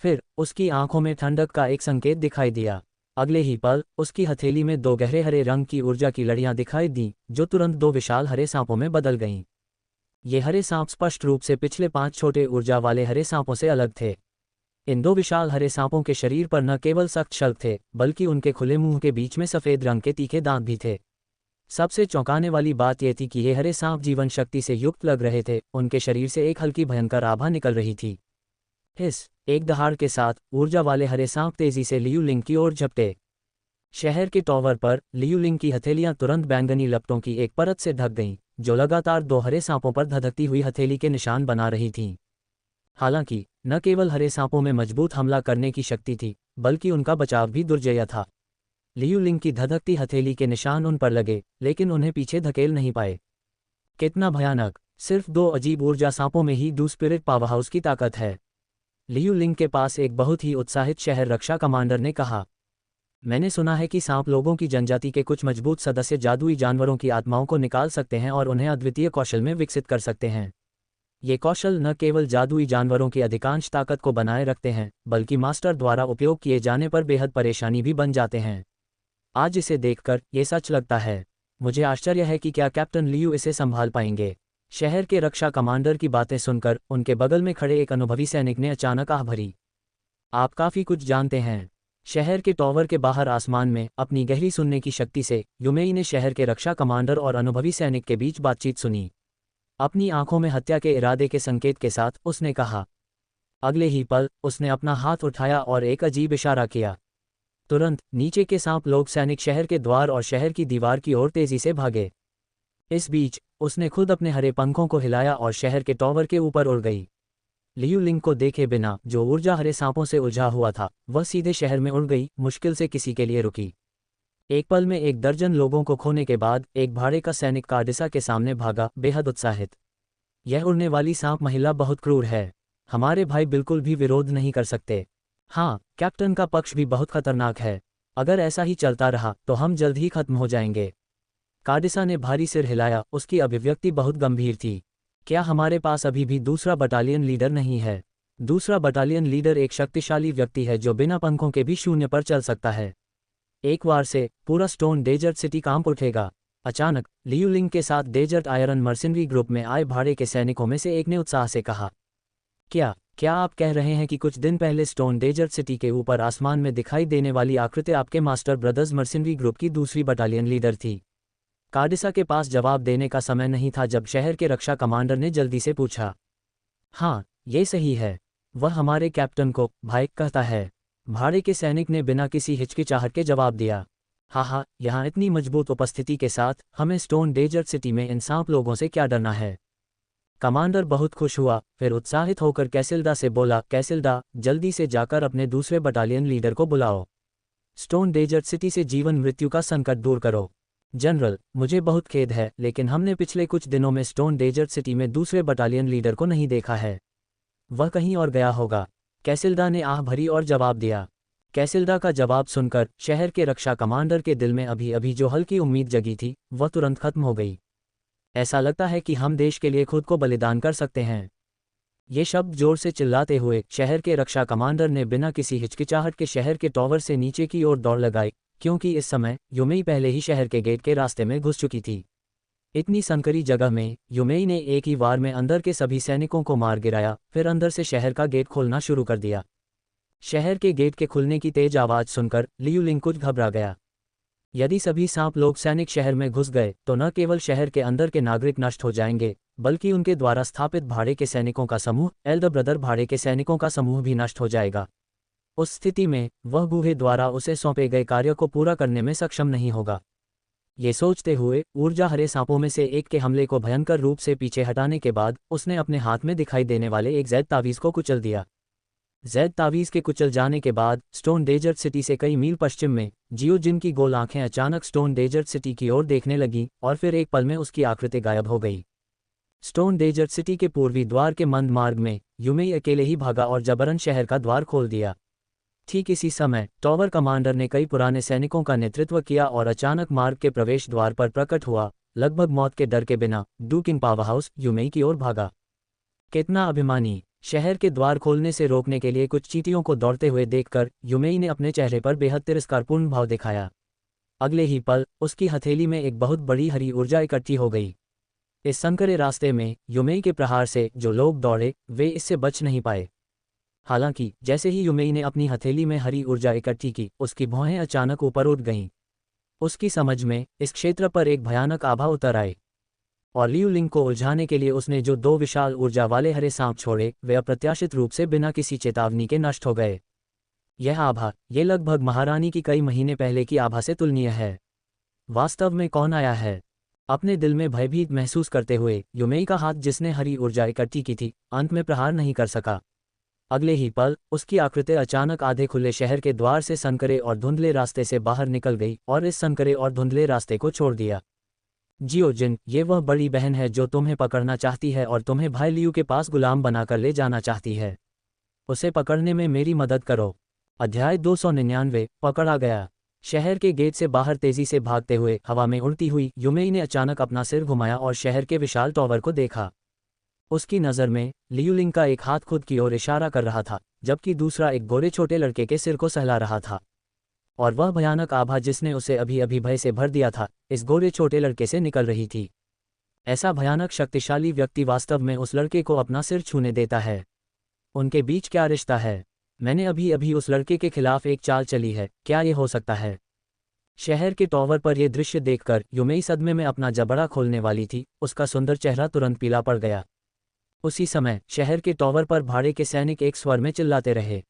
फिर उसकी आंखों में ठंडक का एक संकेत दिखाई दिया। अगले ही पल उसकी हथेली में 2 गहरे हरे रंग की ऊर्जा की लड़ियां दिखाई दीं, जो तुरंत 2 विशाल हरे सांपों में बदल गईं। ये हरे सांप स्पष्ट रूप से पिछले 5 छोटे ऊर्जा वाले हरे सांपों से अलग थे। इन 2 विशाल हरे सांपों के शरीर पर न केवल सख्त शल्क थे, बल्कि उनके खुले मुंह के बीच में सफ़ेद रंग के तीखे दांत भी थे। सबसे चौंकाने वाली बात यह थी कि ये हरे सांप जीवन शक्ति से युक्त लग रहे थे। उनके शरीर से एक हल्की भयंकर आभा निकल रही थी। एक दहाड़ के साथ ऊर्जा वाले हरे सांप तेजी से लियूलिंग की ओर झपटे। शहर के टॉवर पर लियूलिंग की हथेलियां तुरंत बैंगनी लपटों की एक परत से ढक गईं, जो लगातार 2 हरे सांपों पर धधकती हुई हथेली के निशान बना रही थीं। हालांकि न केवल हरे सांपों में मजबूत हमला करने की शक्ति थी, बल्कि उनका बचाव भी दुर्जय था। लियूलिंग की धधकती हथेली के निशान उन पर लगे, लेकिन उन्हें पीछे धकेल नहीं पाए। कितना भयानक! सिर्फ 2 अजीब ऊर्जा सांपों में ही डू स्पिरिट पावरहाउस की ताकत है। लियूलिंग के पास एक बहुत ही उत्साहित शहर रक्षा कमांडर ने कहा, मैंने सुना है कि सांप लोगों की जनजाति के कुछ मजबूत सदस्य जादुई जानवरों की आत्माओं को निकाल सकते हैं और उन्हें अद्वितीय कौशल में विकसित कर सकते हैं। ये कौशल न केवल जादुई जानवरों की अधिकांश ताकत को बनाए रखते हैं, बल्कि मास्टर द्वारा उपयोग किए जाने पर बेहद परेशानी भी बन जाते हैं। आज इसे देखकर ये सच लगता है। मुझे आश्चर्य है कि क्या कैप्टन लियू इसे संभाल पाएंगे। शहर के रक्षा कमांडर की बातें सुनकर उनके बगल में खड़े एक अनुभवी सैनिक ने अचानक आह भरी। आप काफ़ी कुछ जानते हैं। शहर के टॉवर के बाहर आसमान में अपनी गहरी सुनने की शक्ति से युमेई ने शहर के रक्षा कमांडर और अनुभवी सैनिक के बीच बातचीत सुनी। अपनी आंखों में हत्या के इरादे के संकेत के साथ उसने कहा। अगले ही पल उसने अपना हाथ उठाया और एक अजीब इशारा किया। तुरंत नीचे के सांप लोग सैनिक शहर के द्वार और शहर की दीवार की ओर तेजी से भागे। इस बीच उसने खुद अपने हरे पंखों को हिलाया और शहर के टॉवर के ऊपर उड़ गई। लियूलिंग को देखे बिना जो ऊर्जा हरे सांपों से उलझा हुआ था, वह सीधे शहर में उड़ गई, मुश्किल से किसी के लिए रुकी। एक पल में 1 दर्जन लोगों को खोने के बाद एक भाड़े का सैनिक कार्डिसा के सामने भागा, बेहद उत्साहित। यह उड़ने वाली सांप महिला बहुत क्रूर है। हमारे भाई बिल्कुल भी विरोध नहीं कर सकते। हाँ, कैप्टन का पक्ष भी बहुत खतरनाक है। अगर ऐसा ही चलता रहा तो हम जल्द ही खत्म हो जाएंगे। कार्डिसा ने भारी सिर हिलाया, उसकी अभिव्यक्ति बहुत गंभीर थी। क्या हमारे पास अभी भी दूसरा बटालियन लीडर नहीं है? दूसरा बटालियन लीडर एक शक्तिशाली व्यक्ति है जो बिना पंखों के भी शून्य पर चल सकता है। एक बार से पूरा स्टोन डेजर्ट सिटी कांप उठेगा। अचानक लियू लिंग के साथ डेजर्ट आयरन मर्सिनरी ग्रुप में आए भाड़े के सैनिकों में से एक ने उत्साह से कहा, क्या आप कह रहे हैं कि कुछ दिन पहले स्टोन डेजर्ट सिटी के ऊपर आसमान में दिखाई देने वाली आकृति आपके मास्टर ब्रदर्स मर्सिनरी ग्रुप की दूसरी बटालियन लीडर थी? कार्डिसा के पास जवाब देने का समय नहीं था जब शहर के रक्षा कमांडर ने जल्दी से पूछा। हाँ, ये सही है। वह हमारे कैप्टन को भाई कहता है। भाड़े के सैनिक ने बिना किसी हिचकिचाहट के जवाब दिया। हाँ, यहाँ इतनी मजबूत उपस्थिति के साथ हमें स्टोन डेजर्ट सिटी में इन सांप लोगों से क्या डरना है? कमांडर बहुत खुश हुआ, फिर उत्साहित होकर कैसिल्डा से बोला, कैसिल्डा, जल्दी से जाकर अपने दूसरे बटालियन लीडर को बुलाओ। स्टोन डेजर्ट सिटी से जीवन मृत्यु का संकट दूर करो। जनरल, मुझे बहुत खेद है, लेकिन हमने पिछले कुछ दिनों में स्टोन डेजर्ट सिटी में दूसरे बटालियन लीडर को नहीं देखा है। वह कहीं और गया होगा। कैसिल्डा ने आह भरी और जवाब दिया। कैसिल्डा का जवाब सुनकर शहर के रक्षा कमांडर के दिल में अभी अभी जो हल्की उम्मीद जगी थी वह तुरंत खत्म हो गई। ऐसा लगता है कि हम देश के लिए खुद को बलिदान कर सकते हैं। ये शब्द जोर से चिल्लाते हुए शहर के रक्षा कमांडर ने बिना किसी हिचकिचाहट के शहर के टॉवर से नीचे की ओर दौड़ लगाई, क्योंकि इस समय युमेई पहले ही शहर के गेट के रास्ते में घुस चुकी थी। इतनी संकरी जगह में युमेई ने एक ही वार में अंदर के सभी सैनिकों को मार गिराया, फिर अंदर से शहर का गेट खोलना शुरू कर दिया। शहर के गेट के खुलने की तेज आवाज सुनकर लियू लिंग कुछ घबरा गया। यदि सभी सांप लोग सैनिक शहर में घुस गए तो न केवल शहर के अंदर के नागरिक नष्ट हो जाएंगे, बल्कि उनके द्वारा स्थापित भाड़े के सैनिकों का समूह, एल्डर ब्रदर भाड़े के सैनिकों का समूह भी नष्ट हो जाएगा। उस स्थिति में वह गुहे द्वारा उसे सौंपे गए कार्य को पूरा करने में सक्षम नहीं होगा। ये सोचते हुए ऊर्जा हरे सांपों में से एक के हमले को भयंकर रूप से पीछे हटाने के बाद उसने अपने हाथ में दिखाई देने वाले एक जैद तावीज़ को कुचल दिया। जैद तावीज़ के कुचल जाने के बाद स्टोन डेजर्ट सिटी से कई मील पश्चिम में जियो जिन की गोल आंखें अचानक स्टोन डेजर्ट सिटी की ओर देखने लगीं और फिर एक पल में उसकी आकृति गायब हो गई। स्टोन डेजर्ट सिटी के पूर्वी द्वार के मंद मार्ग में युमेई अकेले ही भागा और जबरन शहर का द्वार खोल दिया। ठीक इसी समय टॉवर कमांडर ने कई पुराने सैनिकों का नेतृत्व किया और अचानक मार्ग के प्रवेश द्वार पर प्रकट हुआ, लगभग मौत के डर के बिना डू किंग पावर हाउस युमेई की ओर भागा। कितना अभिमानी! शहर के द्वार खोलने से रोकने के लिए कुछ चींटियों को दौड़ते हुए देखकर युमेई ने अपने चेहरे पर बेहद तिरस्कारपूर्ण भाव दिखाया। अगले ही पल उसकी हथेली में एक बहुत बड़ी हरी ऊर्जा इकट्ठी हो गई। इस संकरे रास्ते में युमेई के प्रहार से जो लोग दौड़े वे इससे बच नहीं पाए। हालांकि जैसे ही युमेई ने अपनी हथेली में हरी ऊर्जा इकट्ठी की, उसकी भौहें अचानक ऊपर उठ गईं। उसकी समझ में इस क्षेत्र पर एक भयानक आभा उतर आए और लियू लिंग को उलझाने के लिए उसने जो दो विशाल ऊर्जा वाले हरे सांप छोड़े वे अप्रत्याशित रूप से बिना किसी चेतावनी के नष्ट हो गए। यह आभा ये लगभग महारानी की कई महीने पहले की आभा से तुलनीय है। वास्तव में कौन आया है? अपने दिल में भयभीत महसूस करते हुए युमेई का हाथ जिसने हरी ऊर्जा इकट्ठी की थी अंत में प्रहार नहीं कर सका। अगले ही पल उसकी आकृति अचानक आधे खुले शहर के द्वार से सनकरे और धुंधले रास्ते से बाहर निकल गई और इस सनकरे और धुंधले रास्ते को छोड़ दिया। जियो जिन, ये वह बड़ी बहन है जो तुम्हें पकड़ना चाहती है और तुम्हें भाई लियू के पास गुलाम बनाकर ले जाना चाहती है। उसे पकड़ने में मेरी मदद करो। अध्याय 299 पकड़ा गया। शहर के गेट से बाहर तेजी से भागते हुए हवा में उड़ती हुई युमेई ने अचानक अपना सिर घुमाया और शहर के विशाल टॉवर को देखा। उसकी नज़र में लियू लिंग का एक हाथ खुद की ओर इशारा कर रहा था, जबकि दूसरा एक गोरे छोटे लड़के के सिर को सहला रहा था। और वह भयानक आभा जिसने उसे अभी अभी भय से भर दिया था इस गोरे छोटे लड़के से निकल रही थी। ऐसा भयानक शक्तिशाली व्यक्ति वास्तव में उस लड़के को अपना सिर छूने देता है। उनके बीच क्या रिश्ता है? मैंने अभी अभी उस लड़के के खिलाफ एक चाल चली है, क्या ये हो सकता है? शहर के टॉवर पर यह दृश्य देखकर युमेई सदमे में अपना जबड़ा खोलने वाली थी। उसका सुंदर चेहरा तुरंत पीला पड़ गया। उसी समय शहर के टॉवर पर भाड़े के सैनिक एक स्वर में चिल्लाते रहे,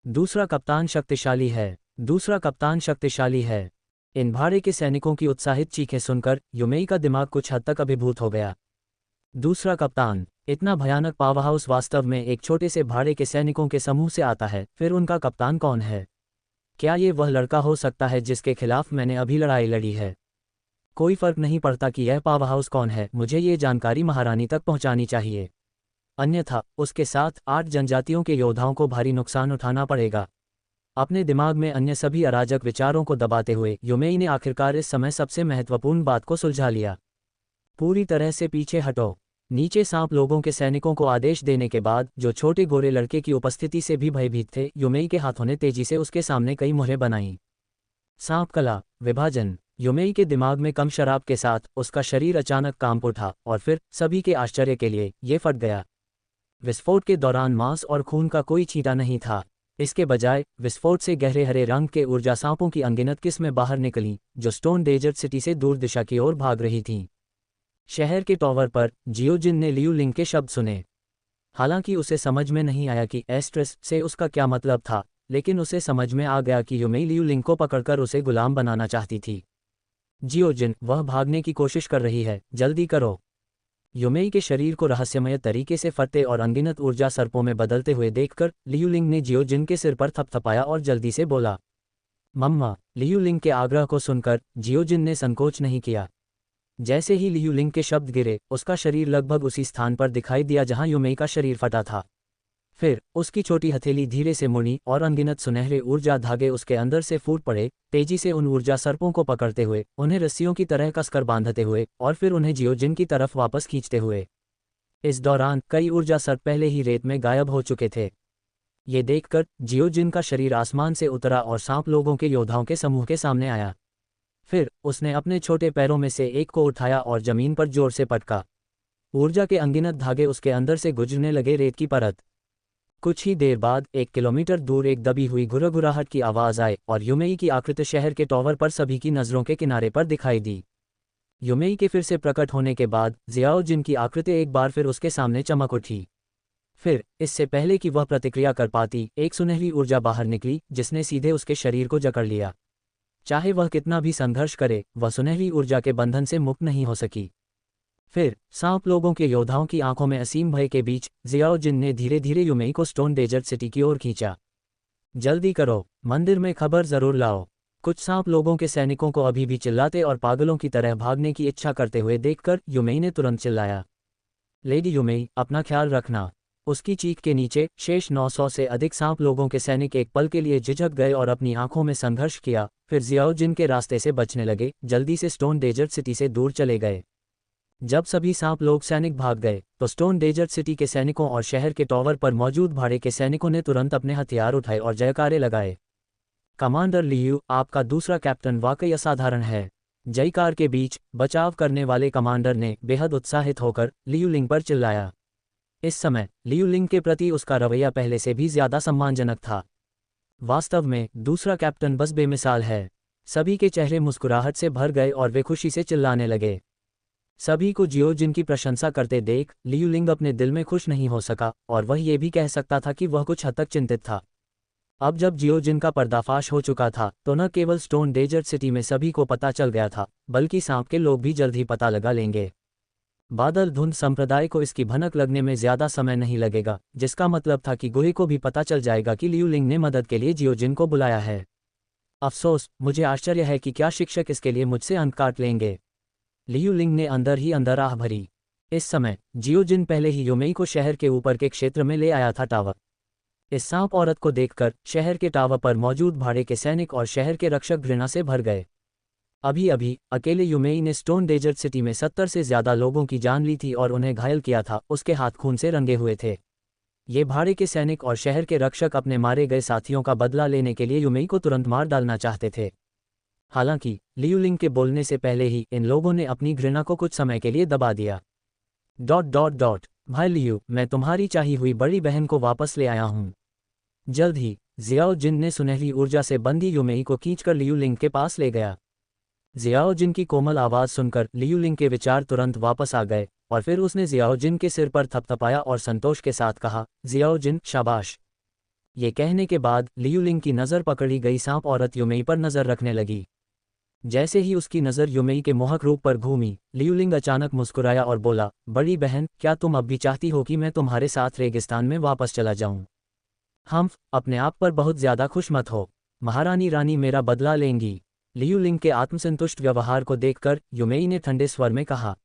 दूसरा कप्तान शक्तिशाली है, दूसरा कप्तान शक्तिशाली है। इन भाड़े के सैनिकों की उत्साहित चीखें सुनकर युमेई का दिमाग कुछ हद तक अभिभूत हो गया। दूसरा कप्तान, इतना भयानक पावरहाउस वास्तव में एक छोटे से भाड़े के सैनिकों के समूह से आता है। फिर उनका कप्तान कौन है? क्या ये वह लड़का हो सकता है जिसके खिलाफ मैंने अभी लड़ाई लड़ी है? कोई फर्क नहीं पड़ता कि यह पावर हाउस कौन है, मुझे ये जानकारी महारानी तक पहुंचानी चाहिए, अन्यथा उसके साथ 8 जनजातियों के योद्धाओं को भारी नुकसान उठाना पड़ेगा। अपने दिमाग में अन्य सभी अराजक विचारों को दबाते हुए युमेई ने आखिरकार इस समय सबसे महत्वपूर्ण बात को सुलझा लिया। पूरी तरह से पीछे हटो। नीचे सांप लोगों के सैनिकों को आदेश देने के बाद, जो छोटे गोरे लड़के की उपस्थिति से भी भयभीत थे, युमेई के हाथों ने तेजी से उसके सामने कई मुहरें बनाईं। सांप कला, विभाजन। युमेई के दिमाग में कम शराब के साथ उसका शरीर अचानक कांप उठा और फिर सभी के आश्चर्य के लिए ये फट गया। विस्फोट के दौरान मांस और खून का कोई छींटा नहीं था। इसके बजाय विस्फोट से गहरे हरे रंग के ऊर्जा सांपों की अनगिनत किस्में बाहर निकलीं, जो स्टोन डेजर्ट सिटी से दूर दिशा की ओर भाग रही थीं। शहर के टॉवर पर जियोजिन ने लियू लिंग के शब्द सुने। हालांकि उसे समझ में नहीं आया कि एस्ट्रेस से उसका क्या मतलब था, लेकिन उसे समझ में आ गया कि युमेई लियू लिंग को पकड़कर उसे गुलाम बनाना चाहती थी। जियोजिन, वह भागने की कोशिश कर रही है, जल्दी करो। युमेई के शरीर को रहस्यमय तरीके से फटते और अनगिनत ऊर्जा सर्पों में बदलते हुए देखकर लियू लिंग ने जियोजिन के सिर पर थपथपाया और जल्दी से बोला, मम्मा। लियू लिंग के आग्रह को सुनकर जियोजिन ने संकोच नहीं किया। जैसे ही लियू लिंग के शब्द गिरे, उसका शरीर लगभग उसी स्थान पर दिखाई दिया जहां युमेई का शरीर फटा था। फिर उसकी छोटी हथेली धीरे से मुड़ी और अनगिनत सुनहरे ऊर्जा धागे उसके अंदर से फूट पड़े, तेजी से उन ऊर्जा सर्पों को पकड़ते हुए, उन्हें रस्सियों की तरह कसकर बांधते हुए और फिर उन्हें जियोजिन की तरफ वापस खींचते हुए। इस दौरान कई ऊर्जा सर्प पहले ही रेत में गायब हो चुके थे। ये देखकर जियोजिन का शरीर आसमान से उतरा और सांप लोगों के योद्धाओं के समूह के सामने आया। फिर उसने अपने छोटे पैरों में से एक को उठाया और जमीन पर जोर से पटका। ऊर्जा के अनगिनत धागे उसके अंदर से गुजरने लगे रेत की परत। कुछ ही देर बाद 1 किलोमीटर दूर एक दबी हुई घुरघुराहट की आवाज़ आई और युमेई की आकृति शहर के टॉवर पर सभी की नज़रों के किनारे पर दिखाई दी। युमेई के फिर से प्रकट होने के बाद जियाओजिन की आकृति एक बार फिर उसके सामने चमक उठी। फिर इससे पहले कि वह प्रतिक्रिया कर पाती, एक सुनहरी ऊर्जा बाहर निकली जिसने सीधे उसके शरीर को जकड़ लिया। चाहे वह कितना भी संघर्ष करे, वह सुनहरी ऊर्जा के बंधन से मुक्त नहीं हो सकी। फिर सांप लोगों के योद्धाओं की आंखों में असीम भय के बीच जियाओजिन ने धीरे धीरे युमेई को स्टोन डेजर्ट सिटी की ओर खींचा। जल्दी करो, मंदिर में खबर जरूर लाओ। कुछ सांप लोगों के सैनिकों को अभी भी चिल्लाते और पागलों की तरह भागने की इच्छा करते हुए देखकर युमेई ने तुरंत चिल्लाया, लेडी युमेई, अपना ख्याल रखना। उसकी चीख के नीचे शेष 900 से अधिक सांप लोगों के सैनिक एक पल के लिए झिझक गए और अपनी आंखों में संघर्ष किया, फिर जियाओजिन के रास्ते से बचने लगे, जल्दी से स्टोन डेजर्ट सिटी से दूर चले गए। जब सभी सांप लोग सैनिक भाग गए तो स्टोन डेजर्ट सिटी के सैनिकों और शहर के टॉवर पर मौजूद भाड़े के सैनिकों ने तुरंत अपने हथियार उठाए और जयकारे लगाए। कमांडर लियू, आपका दूसरा कैप्टन वाकई असाधारण है। जयकार के बीच बचाव करने वाले कमांडर ने बेहद उत्साहित होकर लियू लिंग पर चिल्लाया। इस समय लियू लिंग के प्रति उसका रवैया पहले से भी ज्यादा सम्मानजनक था। वास्तव में दूसरा कैप्टन बस बेमिसाल है। सभी के चेहरे मुस्कुराहट से भर गए और वे खुशी से चिल्लाने लगे। सभी को जियोजिन की प्रशंसा करते देख लियू लिंग अपने दिल में खुश नहीं हो सका और वह ये भी कह सकता था कि वह कुछ हद तक चिंतित था। अब जब जियोजिन का पर्दाफाश हो चुका था तो न केवल स्टोन डेजर्ट सिटी में सभी को पता चल गया था, बल्कि सांप के लोग भी जल्द ही पता लगा लेंगे। बादल धुंध संप्रदाय को इसकी भनक लगने में ज्यादा समय नहीं लगेगा, जिसका मतलब था कि गुहे को भी पता चल जाएगा कि लियू लिंग ने मदद के लिए जियोजिन को बुलाया है। अफसोस, मुझे आश्चर्य है कि क्या शिक्षक इसके लिए मुझसे अंत काट लेंगे। लियू लिंग ने अंदर ही अंदर आह भरी। इस समय जियोजिन पहले ही युमेई को शहर के ऊपर के क्षेत्र में ले आया था टावर। इस सांप औरत को देखकर शहर के टावर पर मौजूद भाड़े के सैनिक और शहर के रक्षक घृणा से भर गए। अभी अभी अकेले युमेई ने स्टोन डेजर्ट सिटी में 70 से ज्यादा लोगों की जान ली थी और उन्हें घायल किया था। उसके हाथ खून से रंगे हुए थे। ये भाड़े के सैनिक और शहर के रक्षक अपने मारे गए साथियों का बदला लेने के लिए युमेई को तुरंत मार डालना चाहते थे। हालांकि लियू लिंग के बोलने से पहले ही इन लोगों ने अपनी घृणा को कुछ समय के लिए दबा दिया। ... भाई लियू, मैं तुम्हारी चाही हुई बड़ी बहन को वापस ले आया हूँ। जल्द ही जियाओजिन ने सुनहरी ऊर्जा से बंधी युमेई को खींचकर लियू लिंग के पास ले गया। जियाओजिन की कोमल आवाज़ सुनकर लियू लिंग के विचार तुरंत वापस आ गए और फिर उसने जियाओजिन के सिर पर थपथपाया और संतोष के साथ कहा, जियाओजिन, शाबाश। ये कहने के बाद लियू लिंग की नज़र पकड़ी गई सांप औरत युमेई पर नज़र रखने लगी। जैसे ही उसकी नज़र युमेई के मोहक रूप पर घूमी, लियू लिंग अचानक मुस्कुराया और बोला, बड़ी बहन, क्या तुम अब भी चाहती हो कि मैं तुम्हारे साथ रेगिस्तान में वापस चला जाऊं? हम अपने आप पर बहुत ज्यादा खुश मत हो। महारानी रानी मेरा बदला लेंगी। लियूलिंग के आत्मसंतुष्ट व्यवहार को देखकर युमेई ने ठंडे स्वर में कहा।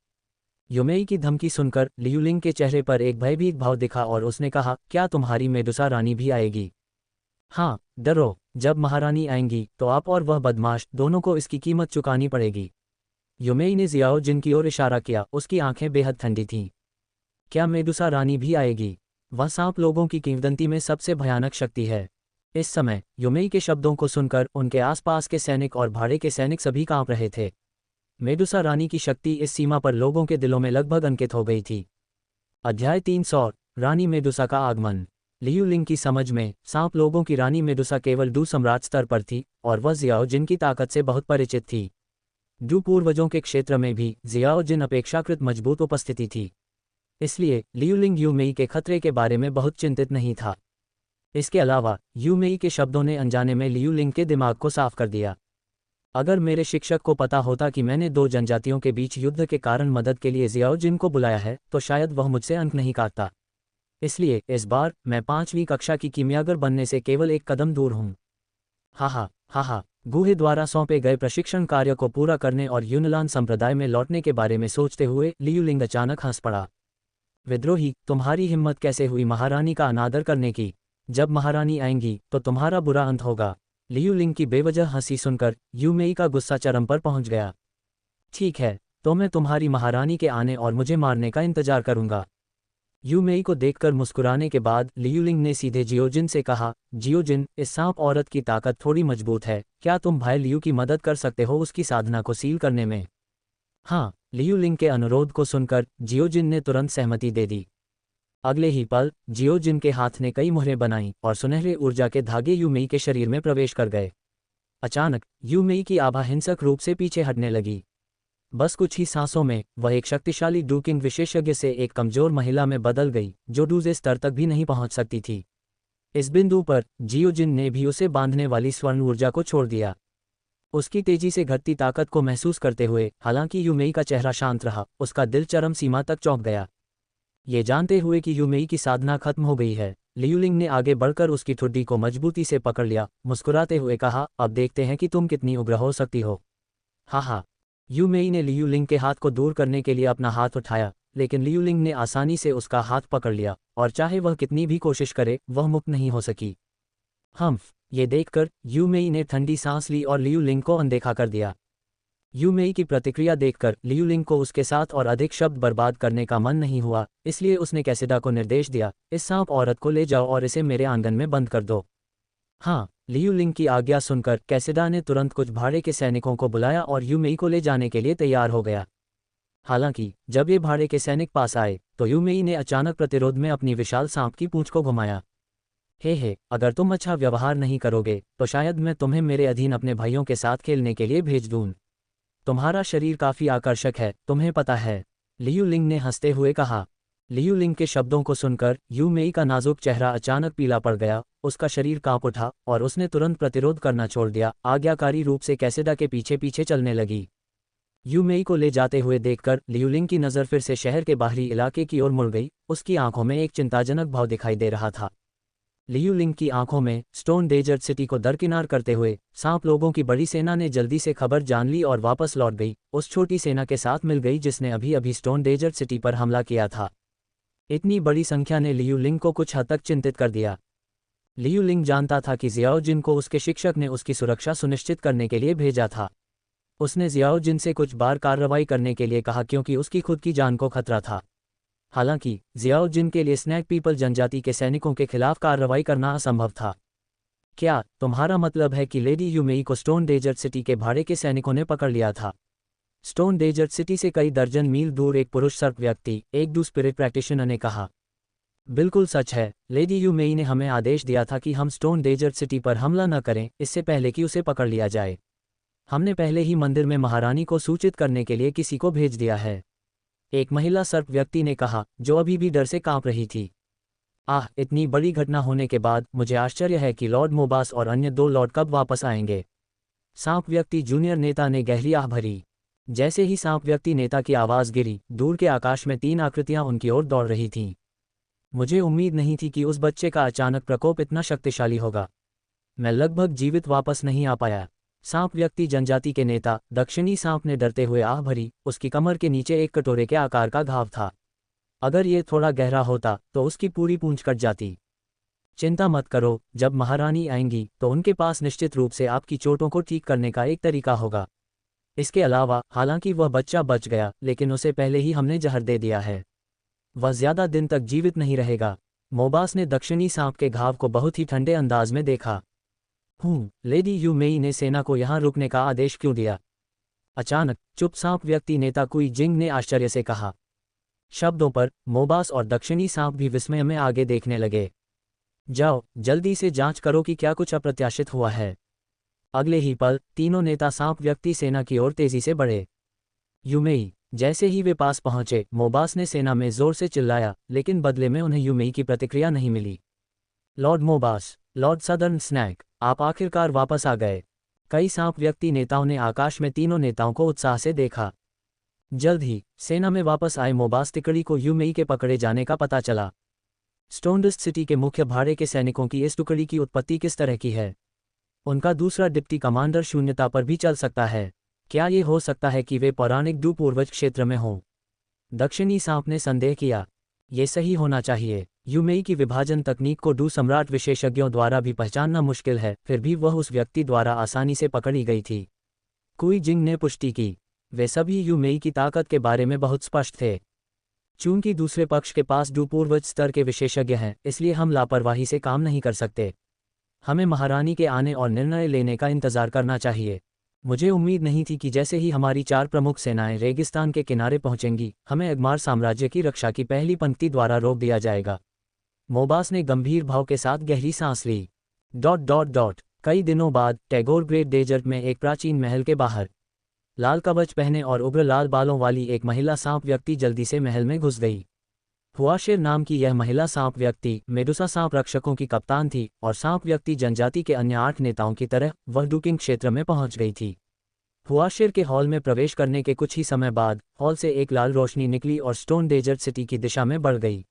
युमेई की धमकी सुनकर लियूलिंग के चेहरे पर एक भयभीत भाव दिखा और उसने कहा, क्या तुम्हारी मेडुसा रानी भी आएगी? हाँ, डरो, जब महारानी आएंगी तो आप और वह बदमाश दोनों को इसकी कीमत चुकानी पड़ेगी। युमेई ने जियाओ जिन की ओर इशारा किया, उसकी आंखें बेहद ठंडी थीं। क्या मेडुसा रानी भी आएगी? वह सांप लोगों की किंवदंती में सबसे भयानक शक्ति है। इस समय युमेई के शब्दों को सुनकर उनके आसपास के सैनिक और भाड़े के सैनिक सभी कांप रहे थे। मेडुसा रानी की शक्ति इस सीमा पर लोगों के दिलों में लगभग अंकित हो गई थी। अध्याय 300 रानी मेडुसा का आगमन। लियूलिंग की समझ में सांप लोगों की रानी मेडुसा केवल डू सम्राट स्तर पर थी और वह जियाओ जिन की ताकत से बहुत परिचित थी। डू पूर्वजों के क्षेत्र में भी जियाओ जिन अपेक्षाकृत मजबूत उपस्थिति थी। इसलिए लियूलिंग युमेई के खतरे के बारे में बहुत चिंतित नहीं था। इसके अलावा युमेई के शब्दों ने अनजाने में लियूलिंग के दिमाग को साफ कर दिया। अगर मेरे शिक्षक को पता होता कि मैंने दो जनजातियों के बीच युद्ध के कारण मदद के लिए जियाओ जिन को बुलाया है तो शायद वह मुझसे अंक नहीं काटता। इसलिए इस बार मैं 5वीं कक्षा की कीमियागर बनने से केवल एक कदम दूर हूँ। हा, गुहे द्वारा सौंपे गए प्रशिक्षण कार्य को पूरा करने और यूनलान संप्रदाय में लौटने के बारे में सोचते हुए लियूलिंग अचानक हंस पड़ा। विद्रोही, तुम्हारी हिम्मत कैसे हुई महारानी का अनादर करने की? जब महारानी आएंगी तो तुम्हारा बुरा अंत होगा। लियूलिंग की बेवजह हंसी सुनकर युमेई का गुस्सा चरम पर पहुंच गया। ठीक है, तो मैं तुम्हारी महारानी के आने और मुझे मारने का इंतजार करूंगा। युमेई को देखकर मुस्कुराने के बाद लियूलिंग ने सीधे जियोजिन से कहा, जियोजिन, इस सांप औरत की ताकत थोड़ी मजबूत है, क्या तुम भाई लियू की मदद कर सकते हो उसकी साधना को सील करने में? हाँ, लियूलिंग के अनुरोध को सुनकर जियोजिन ने तुरंत सहमति दे दी। अगले ही पल जियोजिन के हाथ ने कई मुहरें बनाईं और सुनहरे ऊर्जा के धागे युमेई के शरीर में प्रवेश कर गए। अचानक युमेई की आभा हिंसक रूप से पीछे हटने लगी। बस कुछ ही सांसों में वह एक शक्तिशाली डूकिंग विशेषज्ञ से एक कमजोर महिला में बदल गई जो डूजे स्तर तक भी नहीं पहुंच सकती थी। इस बिंदु पर जियोजिन ने भी उसे बांधने वाली स्वर्ण ऊर्जा को छोड़ दिया। उसकी तेजी से घटती ताकत को महसूस करते हुए हालांकि युमेई का चेहरा शांत रहा, उसका दिल चरम सीमा तक चौंक गया। ये जानते हुए कि युमेई की साधना खत्म हो गई है, लियूलिंग ने आगे बढ़कर उसकी ठुड्डी को मजबूती से पकड़ लिया, मुस्कुराते हुए कहा, अब देखते हैं कि तुम कितनी उग्र हो सकती हो। हा, युमेई ने लियूलिंग के हाथ को दूर करने के लिए अपना हाथ उठाया, लेकिन लियूलिंग ने आसानी से उसका हाथ पकड़ लिया और चाहे वह कितनी भी कोशिश करे वह मुक्त नहीं हो सकी। ये देखकर युमेई ने ठंडी सांस ली और लियूलिंग को अनदेखा कर दिया। युमेई की प्रतिक्रिया देखकर लियूलिंग को उसके साथ और अधिक शब्द बर्बाद करने का मन नहीं हुआ, इसलिए उसने कैसिडा को निर्देश दिया, इस सांप औरत को ले जाओ और इसे मेरे आंगन में बंद कर दो। हाँ, लियूलिंग की आज्ञा सुनकर कैसिडा ने तुरंत कुछ भाड़े के सैनिकों को बुलाया और युमेई को ले जाने के लिए तैयार हो गया। हालांकि जब ये भाड़े के सैनिक पास आए तो युमेई ने अचानक प्रतिरोध में अपनी विशाल सांप की पूंछ को घुमाया। हे, अगर तुम अच्छा व्यवहार नहीं करोगे तो शायद मैं तुम्हें मेरे अधीन अपने भाइयों के साथ खेलने के लिए भेज दूं। तुम्हारा शरीर काफी आकर्षक है, तुम्हें पता है, लियूलिंग ने हंसते हुए कहा। लियूलिंग के शब्दों को सुनकर युमेई का नाजुक चेहरा अचानक पीला पड़ गया, उसका शरीर कांप उठा और उसने तुरंत प्रतिरोध करना छोड़ दिया, आज्ञाकारी रूप से कैसिडा के पीछे पीछे चलने लगी। युमेई को ले जाते हुए देखकर लियूलिंग की नज़र फिर से शहर के बाहरी इलाके की ओर मुड़ गई, उसकी आंखों में एक चिंताजनक भाव दिखाई दे रहा था। लियूलिंग की आंखों में स्टोन डेजर्ट सिटी को दरकिनार करते हुए सांप लोगों की बड़ी सेना ने जल्दी से खबर जान ली और वापस लौट गई, उस छोटी सेना के साथ मिल गई जिसने अभी अभी स्टोन डेजर्ट सिटी पर हमला किया था। इतनी बड़ी संख्या ने लियूलिंग को कुछ हद तक चिंतित कर दिया। लियूलिंग जानता था कि जियाओ जिन को उसके शिक्षक ने उसकी सुरक्षा सुनिश्चित करने के लिए भेजा था। उसने जियाओ जिन से कुछ बार कार्रवाई करने के लिए कहा क्योंकि उसकी खुद की जान को खतरा था। हालांकि जियाओ जिन के लिए स्नैक पीपल जनजाति के सैनिकों के खिलाफ कार्रवाई करना असंभव था। क्या तुम्हारा मतलब है कि लेडी युमेई को स्टोन डेजर्ट सिटी के भाड़े के सैनिकों ने पकड़ लिया था? स्टोन डेजर्ट सिटी से कई दर्जन मील दूर एक पुरुष सर्प व्यक्ति, एक डू स्पिरिट प्रैक्टिशनर ने कहा। बिल्कुल सच है, लेडी युमेई ने हमें आदेश दिया था कि हम स्टोन डेजर्ट सिटी पर हमला न करें इससे पहले कि उसे पकड़ लिया जाए। हमने पहले ही मंदिर में महारानी को सूचित करने के लिए किसी को भेज दिया है, एक महिला सर्प व्यक्ति ने कहा, जो अभी भी डर से कांप रही थी। इतनी बड़ी घटना होने के बाद मुझे आश्चर्य है कि लॉर्ड मोबास और अन्य 2 लॉर्ड कब वापस आएंगे। सांप व्यक्ति जूनियर नेता ने गहरी आह भरी। जैसे ही सांप व्यक्ति नेता की आवाज़ गिरी, दूर के आकाश में 3 आकृतियां उनकी ओर दौड़ रही थीं। मुझे उम्मीद नहीं थी कि उस बच्चे का अचानक प्रकोप इतना शक्तिशाली होगा। मैं लगभग जीवित वापस नहीं आ पाया। सांप व्यक्ति जनजाति के नेता। दक्षिणी सांप ने डरते हुए आह भरी। उसकी कमर के नीचे एक कटोरे के आकार का घाव था। अगर ये थोड़ा गहरा होता तो उसकी पूरी पूंछ कट जाती। चिंता मत करो, जब महारानी आएंगी तो उनके पास निश्चित रूप से आपकी चोटों को ठीक करने का एक तरीका होगा। इसके अलावा, हालांकि वह बच्चा बच गया, लेकिन उसे पहले ही हमने जहर दे दिया है। वह ज्यादा दिन तक जीवित नहीं रहेगा। मोबास ने दक्षिणी सांप के घाव को बहुत ही ठंडे अंदाज में देखा। लेडी यू मेई ने सेना को यहाँ रुकने का आदेश क्यों दिया? अचानक चुप सांप व्यक्ति नेता कुई जिंग ने आश्चर्य से कहा। शब्दों पर मोबास और दक्षिणी सांप भी विस्मय में आगे देखने लगे। जाओ, जल्दी से जांच करो कि क्या कुछ अप्रत्याशित हुआ है। अगले ही पल तीनों नेता सांप व्यक्ति सेना की ओर तेजी से बढ़े। यूमेई। जैसे ही वे पास पहुंचे, मोबास ने सेना में जोर से चिल्लाया, लेकिन बदले में उन्हें यूमेई की प्रतिक्रिया नहीं मिली। लॉर्ड मोबास, लॉर्ड सदर्न स्नैक, आप आखिरकार वापस आ गए। कई सांप व्यक्ति नेताओं ने आकाश में तीनों नेताओं को उत्साह से देखा। जल्द ही सेना में वापस आए मोबास तिकड़ी को यूमेई के पकड़े जाने का पता चला। स्टोनडिस्ट सिटी के मुख्य भाड़े के सैनिकों की इस टुकड़ी की उत्पत्ति किस तरह की है? उनका दूसरा डिप्टी कमांडर शून्यता पर भी चल सकता है। क्या ये हो सकता है कि वे पौराणिक डू पूर्वज क्षेत्र में हों? दक्षिणी सांप ने संदेह किया। ये सही होना चाहिए। यूमेई की विभाजन तकनीक को डू सम्राट विशेषज्ञों द्वारा भी पहचानना मुश्किल है, फिर भी वह उस व्यक्ति द्वारा आसानी से पकड़ी गई थी। कुई जिंग ने पुष्टि की। वे सभी यूमेई की ताकत के बारे में बहुत स्पष्ट थे। चूंकि दूसरे पक्ष के पास डू पूर्वज स्तर के विशेषज्ञ हैं, इसलिए हम लापरवाही से काम नहीं कर सकते। हमें महारानी के आने और निर्णय लेने का इंतजार करना चाहिए। मुझे उम्मीद नहीं थी कि जैसे ही हमारी 4 प्रमुख सेनाएं रेगिस्तान के किनारे पहुंचेंगी, हमें एगमार साम्राज्य की रक्षा की पहली पंक्ति द्वारा रोक दिया जाएगा। मोबास ने गंभीर भाव के साथ गहरी सांस ली। कई दिनों बाद टैगोर ग्रेट डेजर्ट में एक प्राचीन महल के बाहर लाल कवच पहने और उग्र लाल बालों वाली एक महिला सांप व्यक्ति जल्दी से महल में घुस गई। हुआशेर नाम की यह महिला सांप व्यक्ति मेडुसा सांप रक्षकों की कप्तान थी और सांप व्यक्ति जनजाति के अन्य 8 नेताओं की तरह वह डुकिंग क्षेत्र में पहुंच गई थी। हुआशेर के हॉल में प्रवेश करने के कुछ ही समय बाद हॉल से एक लाल रोशनी निकली और स्टोन डेजर्ट सिटी की दिशा में बढ़ गई।